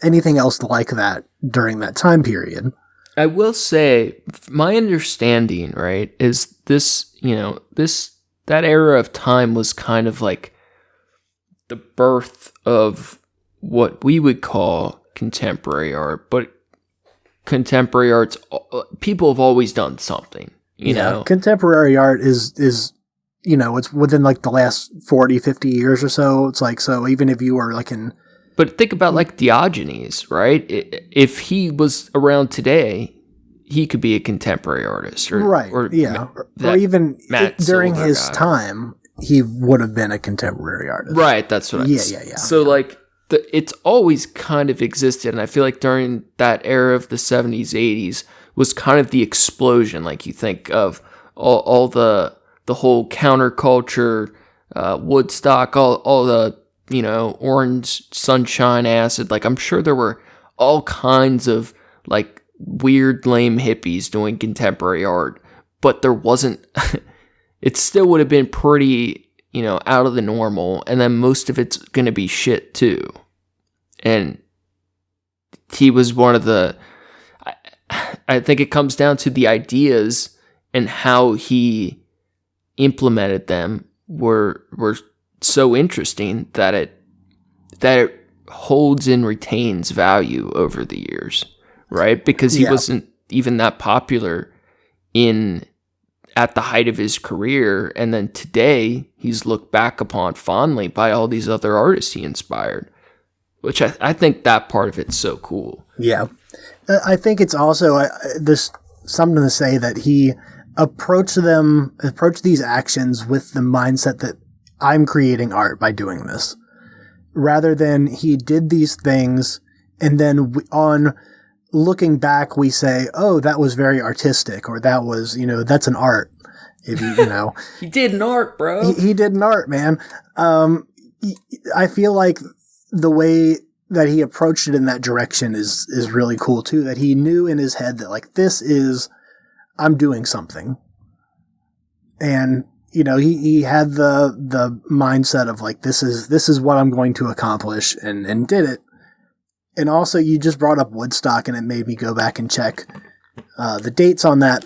Speaker 1: anything else like that during that time period.
Speaker 2: I will say, my understanding, right, is this, that era of time was kind of like the birth of what we would call contemporary art, but contemporary art's, people have always done something, you know?
Speaker 1: Contemporary art is it's within like the last 40, 50 years or so. It's like, so even if you were like
Speaker 2: But think about like Diogenes, right? If he was around today, he could be a contemporary artist.
Speaker 1: Or even during his time, he would have been a contemporary artist.
Speaker 2: Right, that's what I'm saying. Yeah. So like, it's always kind of existed, and I feel like during that era of the 70s, 80s was kind of the explosion. Like you think of all the whole counterculture, Woodstock, all the orange sunshine acid. Like, I'm sure there were all kinds of like weird, lame hippies doing contemporary art, but there wasn't, it still would have been pretty, out of the normal. And then most of it's going to be shit too. And he was one of the, I think it comes down to the ideas and how he implemented them were so interesting that it holds and retains value over the years, right? Because he wasn't even that popular at the height of his career, and then today he's looked back upon fondly by all these other artists he inspired, which I think that part of it's so cool.
Speaker 1: Yeah. I think it's also there's something to say that he approached these actions with the mindset that I'm creating art by doing this, rather than he did these things and then on looking back we say, oh, that was very artistic, or that was, that's an art. If
Speaker 2: He did an art, bro.
Speaker 1: He did an art, man. I feel like the way that he approached it in that direction is really cool too, that he knew in his head that like, I'm doing something. And, he had the mindset of like, this is what I'm going to accomplish, and did it. And also you just brought up Woodstock, and it made me go back and check, the dates on that.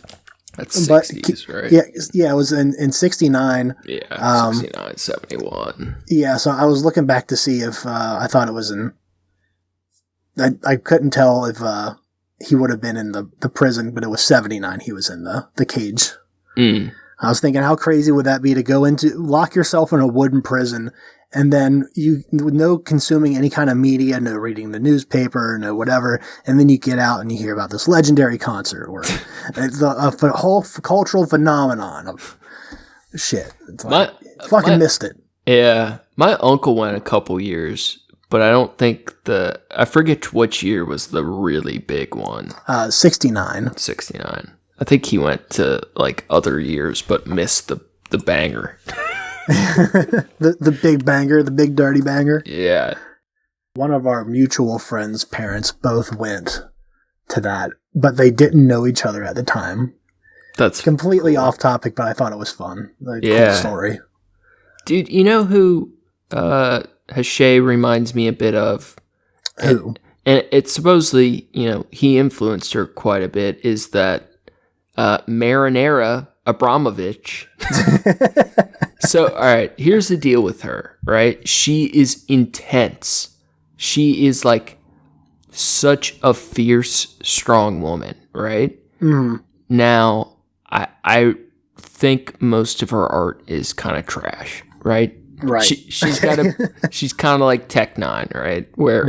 Speaker 2: That's 60s, right?
Speaker 1: Yeah, it was in 69.
Speaker 2: Yeah, 69, 71.
Speaker 1: Yeah, so I was looking back to see if, I thought it was I couldn't tell if he would have been in the prison, but it was 79. He was in the cage.
Speaker 2: Mm.
Speaker 1: I was thinking, how crazy would that be to lock yourself in a wooden prison, and then no consuming any kind of media, no reading the newspaper, no whatever, and then you get out and you hear about this legendary concert where it's a whole cultural phenomenon of shit. It's like, missed it.
Speaker 2: Yeah, my uncle went a couple years. But I don't think I forget which year was the really big one.
Speaker 1: 69.
Speaker 2: 69. I think he went to like other years, but missed the banger.
Speaker 1: the big banger, the big dirty banger.
Speaker 2: Yeah.
Speaker 1: One of our mutual friends' parents both went to that, but they didn't know each other at the time.
Speaker 2: That's
Speaker 1: completely off topic, but I thought it was fun. Cool story.
Speaker 2: Dude, you know who, Hsieh reminds me a bit of,
Speaker 1: who?
Speaker 2: And it's supposedly, he influenced her quite a bit, is that Marinara Abramovich. So, all right, here's the deal with her, right? She is intense. She is like such a fierce, strong woman, right?
Speaker 1: Mm.
Speaker 2: Now, I think most of her art is kind of trash, right?
Speaker 1: Right.
Speaker 2: She's kind of like Tech Nine, right? Where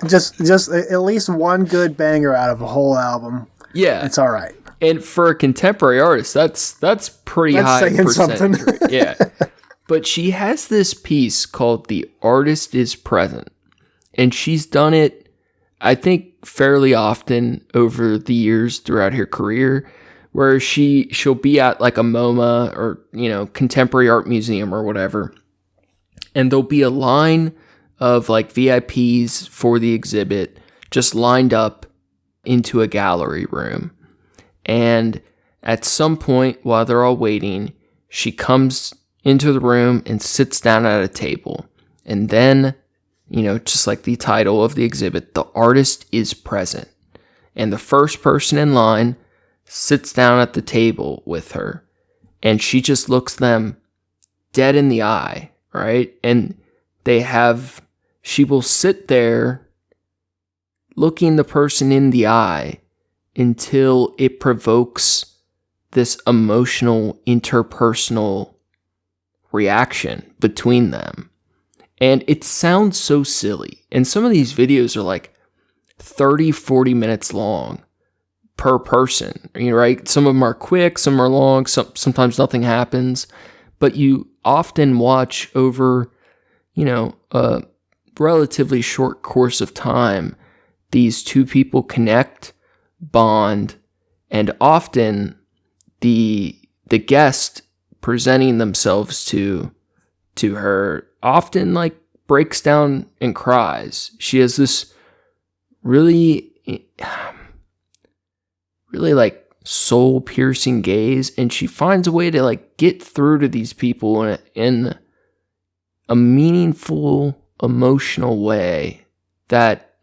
Speaker 1: just at least one good banger out of a whole album.
Speaker 2: Yeah,
Speaker 1: it's all right.
Speaker 2: And for a contemporary artist, that's pretty high percentage. Something. Yeah. But she has this piece called "The Artist is Present," and she's done it, I think, fairly often over the years throughout her career, where she'll be at like a MoMA or, contemporary art museum or whatever, and there'll be a line of like VIPs for the exhibit just lined up into a gallery room. And at some point while they're all waiting, she comes into the room and sits down at a table. And then, just like the title of the exhibit, the artist is present. And the first person in line sits down at the table with her, and she just looks them dead in the eye, right? And she will sit there looking the person in the eye until it provokes this emotional, interpersonal reaction between them. And it sounds so silly. And some of these videos are like 30, 40 minutes long per person, right? Some of them are quick, some are long, sometimes nothing happens. But you often watch over, a relatively short course of time, these two people connect, bond, and often the guest presenting themselves to her often like breaks down and cries. She has this really like soul piercing gaze, and she finds a way to like get through to these people in a meaningful, emotional way that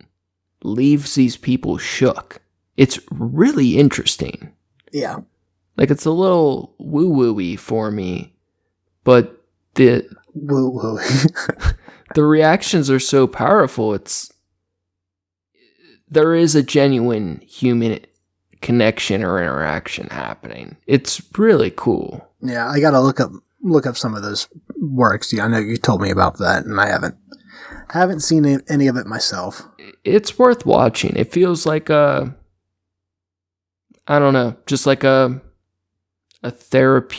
Speaker 2: leaves these people shook. It's really interesting.
Speaker 1: Yeah.
Speaker 2: Like, it's a little woo-woo-y for me, but the reactions are so powerful. There is a genuine human connection or interaction happening. It's really cool.
Speaker 1: Yeah, I gotta look up some of those works. Yeah, I know you told me about that, and I haven't seen any of it myself.
Speaker 2: It's worth watching. It feels like I don't know, just like an art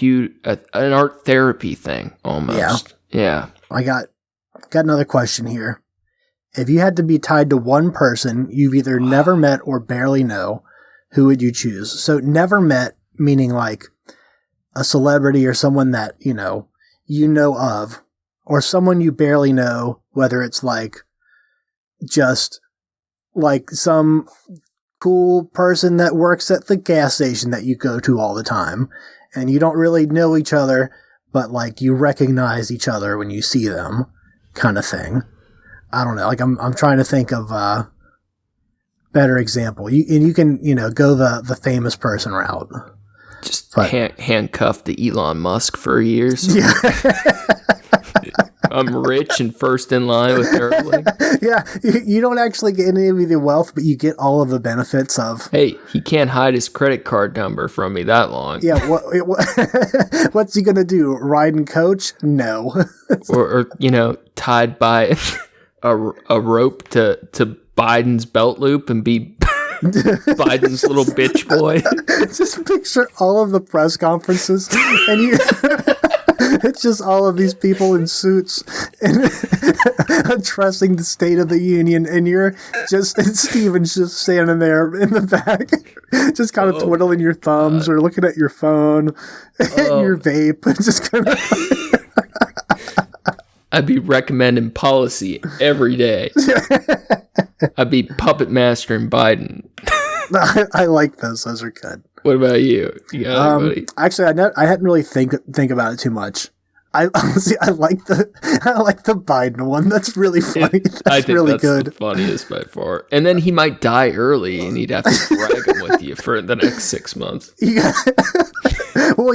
Speaker 2: therapy thing almost. Yeah.
Speaker 1: I got another question here. If you had to be tied to one person you've either never met or barely know, who would you choose? So never met, meaning like a celebrity or someone that, you know of, or someone you barely know, whether it's like just like some cool person that works at the gas station that you go to all the time, and you don't really know each other, but like you recognize each other when you see them, kind of thing. I don't know. Like I'm trying to think of a better example. You can go the famous person route.
Speaker 2: Just handcuffed to Elon Musk for years.
Speaker 1: Yeah.
Speaker 2: I'm rich and first in line with Neuralink.
Speaker 1: Yeah, you don't actually get any of the wealth, but you get all of the benefits of...
Speaker 2: Hey, he can't hide his credit card number from me that long.
Speaker 1: Yeah, what's he going to do? Ride and coach? No.
Speaker 2: or tied by a rope to Biden's belt loop and be Biden's little bitch boy.
Speaker 1: Just picture all of the press conferences, and you... It's just all of these people in suits and addressing the State of the Union, and Steven's just standing there in the back, just kind of twiddling your thumbs or looking at your phone and your vape. Just kind of.
Speaker 2: I'd be recommending policy every day. I'd be puppet mastering Biden.
Speaker 1: I like those. Those are good.
Speaker 2: What about you? You got anybody?
Speaker 1: Actually, I hadn't really think about it too much. I like the Biden one. That's really funny.
Speaker 2: I think really that's good. The funniest by far. And then he might die early, and he'd have to drag him with you for the next 6 months. Yeah.
Speaker 1: Well,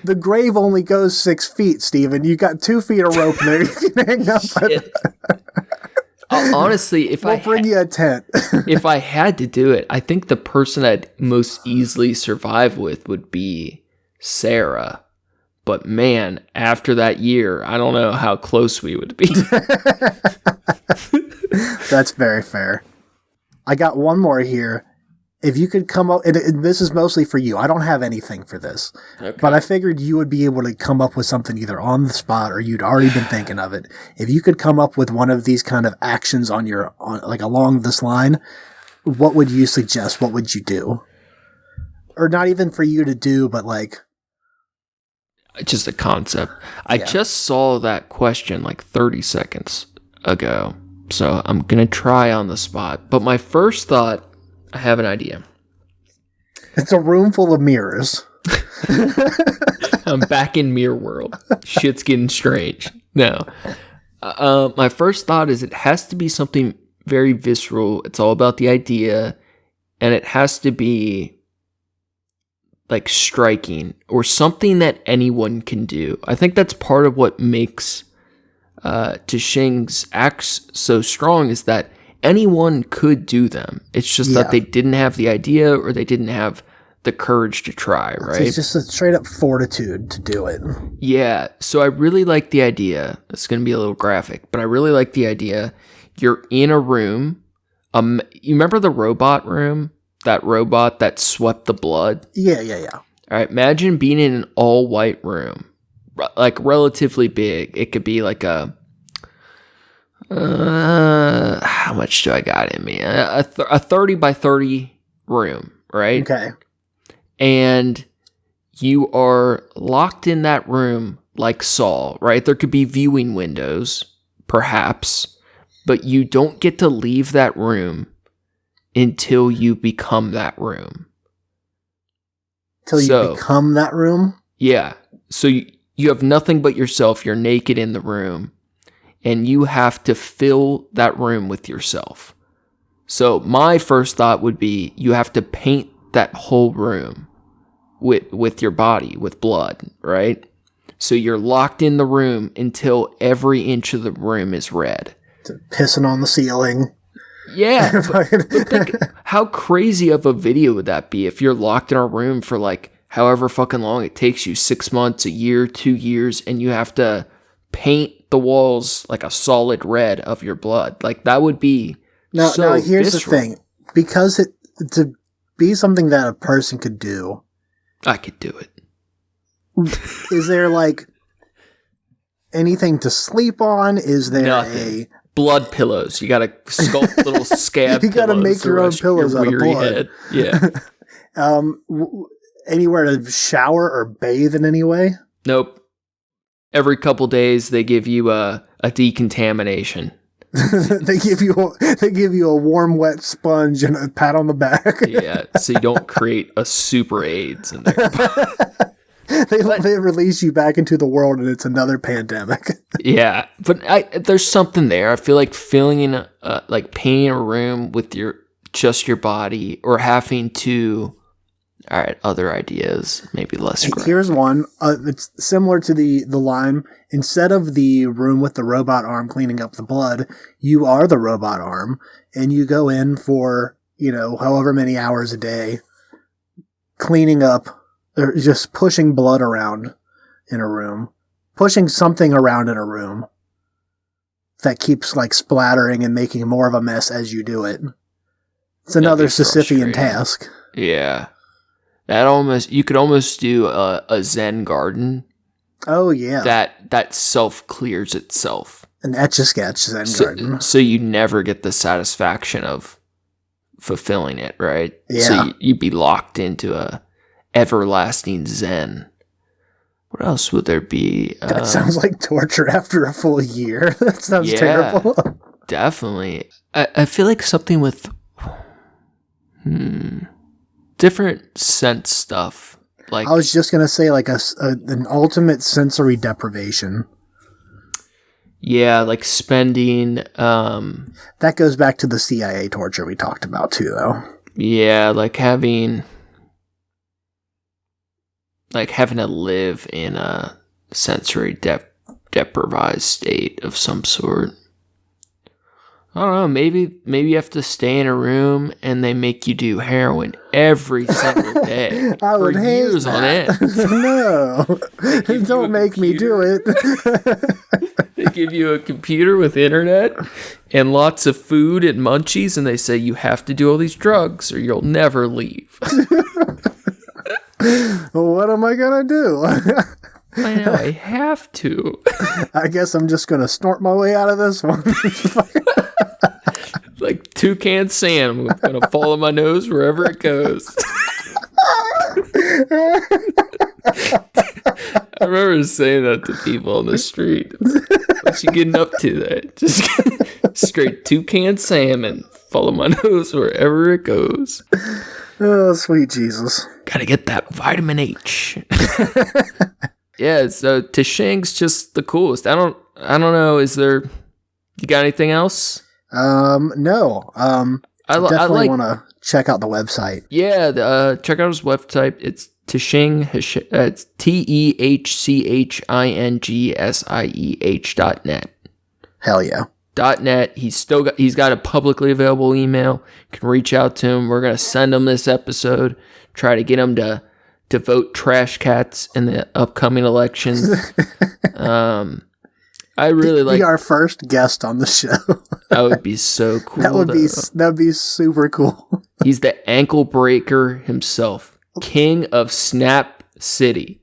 Speaker 1: the grave only goes 6 feet, Steven. You got 2 feet of rope there. You can hang up.
Speaker 2: Honestly,
Speaker 1: we'll bring you a tent.
Speaker 2: If I had to do it, I think the person I'd most easily survive with would be Sarah. But man, after that year, I don't know how close we would be.
Speaker 1: That's very fair. I got one more here. If you could come up, and this is mostly for you. I don't have anything for this. Okay. But I figured you would be able to come up with something either on the spot or you'd already been thinking of it. If you could come up with one of these kind of actions like along this line, what would you suggest? What would you do? Or not even for you to do, but like...
Speaker 2: Just a concept. I just saw that question like 30 seconds ago. So I'm going to try on the spot. But my first thought... I have an idea.
Speaker 1: It's a room full of mirrors.
Speaker 2: I'm back in mirror world. Shit's getting strange. No. My first thought is it has to be something very visceral. It's all about the idea. And it has to be like striking or something that anyone can do. I think that's part of what makes Tehching's acts so strong is that anyone could do them. It's just that they didn't have the idea or they didn't have the courage to try, right?
Speaker 1: It's just a straight up fortitude to do it.
Speaker 2: Yeah. So I really like the idea. It's going to be a little graphic, but I really like the idea. You're in a room. You remember the robot room? That robot that swept the blood?
Speaker 1: Yeah.
Speaker 2: All right. Imagine being in an all white room, like relatively big. It could be like a, how much do I got in me? A 30 by 30 room, right?
Speaker 1: Okay.
Speaker 2: And you are locked in that room like Saw, right? There could be viewing windows, perhaps, but you don't get to leave that room until you become that room.
Speaker 1: Till you become that room?
Speaker 2: Yeah. So you have nothing but yourself. You're naked in the room, and you have to fill that room with yourself. So my first thought would be you have to paint that whole room with your body, with blood, right? So you're locked in the room until every inch of the room is red.
Speaker 1: Pissing on the ceiling.
Speaker 2: Yeah, but think, how crazy of a video would that be if you're locked in a room for like however fucking long it takes you, 6 months, a year, 2 years, and you have to paint the walls like a solid red of your blood. Like that would be
Speaker 1: now here's
Speaker 2: visceral.
Speaker 1: the thing. Because to be something that a person could do.
Speaker 2: I could do it.
Speaker 1: Is there like anything to sleep on? Is there
Speaker 2: Nothing. Blood pillows? You gotta sculpt little scab.
Speaker 1: You gotta make your own pillows out of blood.
Speaker 2: Head. Yeah.
Speaker 1: Anywhere to shower or bathe in any way?
Speaker 2: Nope. Every couple days they give you a decontamination.
Speaker 1: they give you a warm, wet sponge and a pat on the back.
Speaker 2: Yeah, so you don't create a super AIDS in there.
Speaker 1: They release you back into the world and it's another pandemic.
Speaker 2: Yeah, but there's something there. I feel like filling in like painting a room with just your body, or having to. All right, other ideas, maybe less.
Speaker 1: Here's one. It's similar to the line. Instead of the room with the robot arm cleaning up the blood, you are the robot arm, and you go in for however many hours a day, cleaning up. Or just pushing blood around in a room. Pushing something around in a room that keeps like splattering and making more of a mess as you do it. It's another Sisyphean task.
Speaker 2: Yeah. You could almost do a Zen garden.
Speaker 1: Oh yeah.
Speaker 2: That self-clears itself.
Speaker 1: An Etch-a-Sketch Zen garden.
Speaker 2: So you never get the satisfaction of fulfilling it, right?
Speaker 1: Yeah.
Speaker 2: So you'd be locked into a everlasting Zen. What else would there be?
Speaker 1: That sounds like torture after a full year. That sounds terrible.
Speaker 2: Definitely. I feel like something with different sense stuff. Like
Speaker 1: I was just gonna say, like an ultimate sensory deprivation.
Speaker 2: Yeah, like spending.
Speaker 1: That goes back to the CIA torture we talked about too, though.
Speaker 2: Yeah, like having to live in a sensory deprived state of some sort. I don't know, maybe you have to stay in a room and they make you do heroin every single day for years on end.
Speaker 1: No, don't make me do it.
Speaker 2: They give you a computer with internet and lots of food and munchies, and they say you have to do all these drugs or you'll never leave.
Speaker 1: Well, what am I gonna do?
Speaker 2: I know, I have to.
Speaker 1: I guess I'm just gonna snort my way out of this one.
Speaker 2: Like Toucan Sam, I'm gonna follow my nose wherever it goes. I remember saying that to people on the street. What you getting up to there? Just straight Toucan Sam and follow my nose wherever it goes.
Speaker 1: Oh, sweet Jesus.
Speaker 2: Gotta get that vitamin H. Yeah, so Tehching's just the coolest. I don't know, you got anything else?
Speaker 1: No. Definitely want to check out the website.
Speaker 2: Yeah, check out his website. It's Tehching Hsieh. It's TEHCHINGSIEH.net.
Speaker 1: Hell yeah.
Speaker 2: .net. He's got a publicly available email. You can reach out to him. We're gonna send him this episode. Try to get him to vote Trashcats in the upcoming elections. I really like.
Speaker 1: Be our first guest on the show.
Speaker 2: That would be so cool.
Speaker 1: That would be super cool.
Speaker 2: He's the Anklebreaker himself, king of Snap City.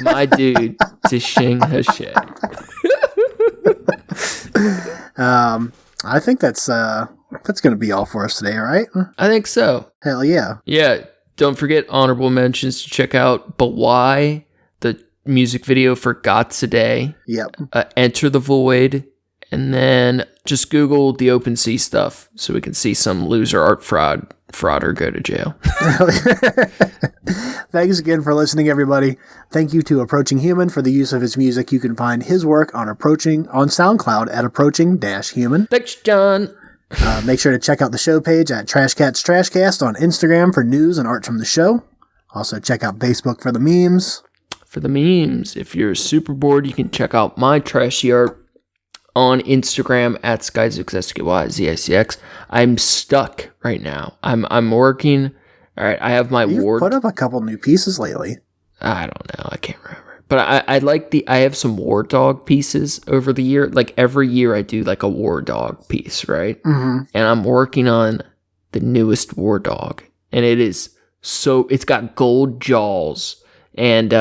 Speaker 2: My dude, Tehching Hsieh.
Speaker 1: I think that's going to be all for us today, right?
Speaker 2: I think so.
Speaker 1: Hell yeah.
Speaker 2: Yeah. Don't forget honorable mentions to check out But Why, the music video for "God Today."
Speaker 1: Yep.
Speaker 2: Enter the Void, and then just Google the OpenSea stuff so we can see some loser art frauder go to jail.
Speaker 1: Thanks again for listening, everybody. Thank you to Approaching Human for the use of his music. You can find his work on SoundCloud at Approaching-Human.
Speaker 2: Thanks, John.
Speaker 1: Make sure to check out the show page at Trashcats Trashcast on Instagram for news and art from the show. Also, check out Facebook for the memes.
Speaker 2: If you're super bored, you can check out my trashy art on Instagram at SkyZixSkyZixX. I'm stuck right now. I'm working. All right, I have my
Speaker 1: You've put up a couple new pieces lately.
Speaker 2: I don't know. I can't remember. But I have some War Dog pieces over the year. Like every year I do like a War Dog piece, right?
Speaker 1: Mm-hmm.
Speaker 2: And I'm working on the newest War Dog. And it's got gold jaws and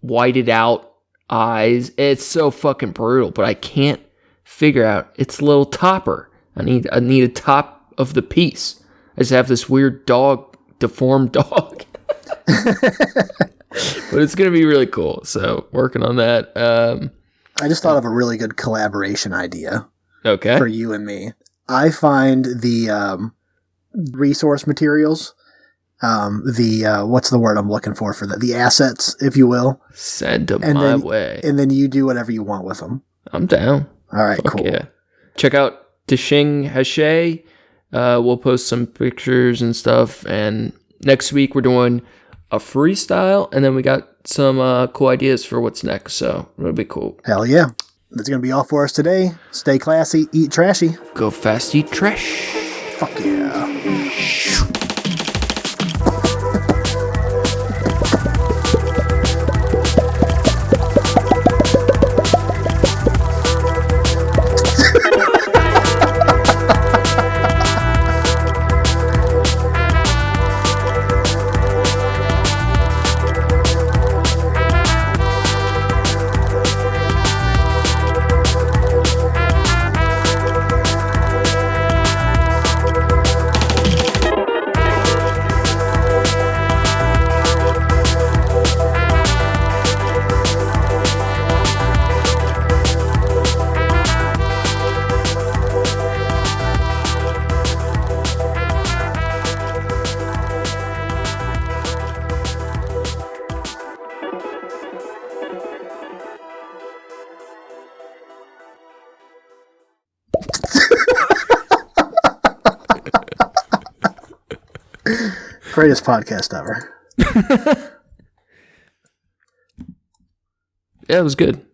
Speaker 2: whited out eyes. It's so fucking brutal, but I can't figure out its little topper. I need a top of the piece. I just have this weird deformed dog. But it's gonna be really cool. So working on that.
Speaker 1: I just thought of a really good collaboration idea.
Speaker 2: Okay.
Speaker 1: For you and me. I find the resource materials. What's the word I'm looking for that? The assets, if you will.
Speaker 2: Send them my way.
Speaker 1: And then you do whatever you want with them.
Speaker 2: I'm down.
Speaker 1: All right,
Speaker 2: Fuck
Speaker 1: cool.
Speaker 2: Yeah. Check out Tehching Hsieh. We'll post some pictures and stuff. And next week we're doing a freestyle. And then we got some cool ideas for what's next. So it'll be cool.
Speaker 1: Hell yeah. That's going to be all for us today. Stay classy, eat trashy.
Speaker 2: Go fast, eat trash.
Speaker 1: Fuck yeah. Greatest podcast ever.
Speaker 2: Yeah, it was good.